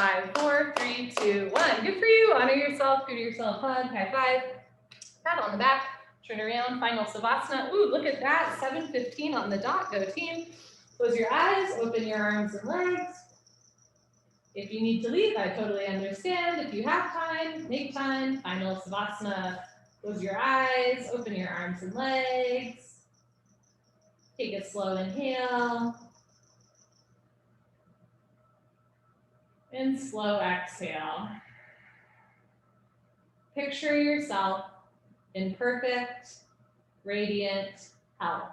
5, 4, 3, 2, 1. Good for you. Honor yourself. Give yourself a hug. High five. Pat on the back. Turn around. Final Savasana. Ooh, look at that. 7:15 on the dot. Go team. Close your eyes. Open your arms and legs. If you need to leave, I totally understand. If you have time, make time. Final Savasana. Close your eyes. Open your arms and legs. Take a slow inhale. And slow exhale. Picture yourself in perfect, radiant health.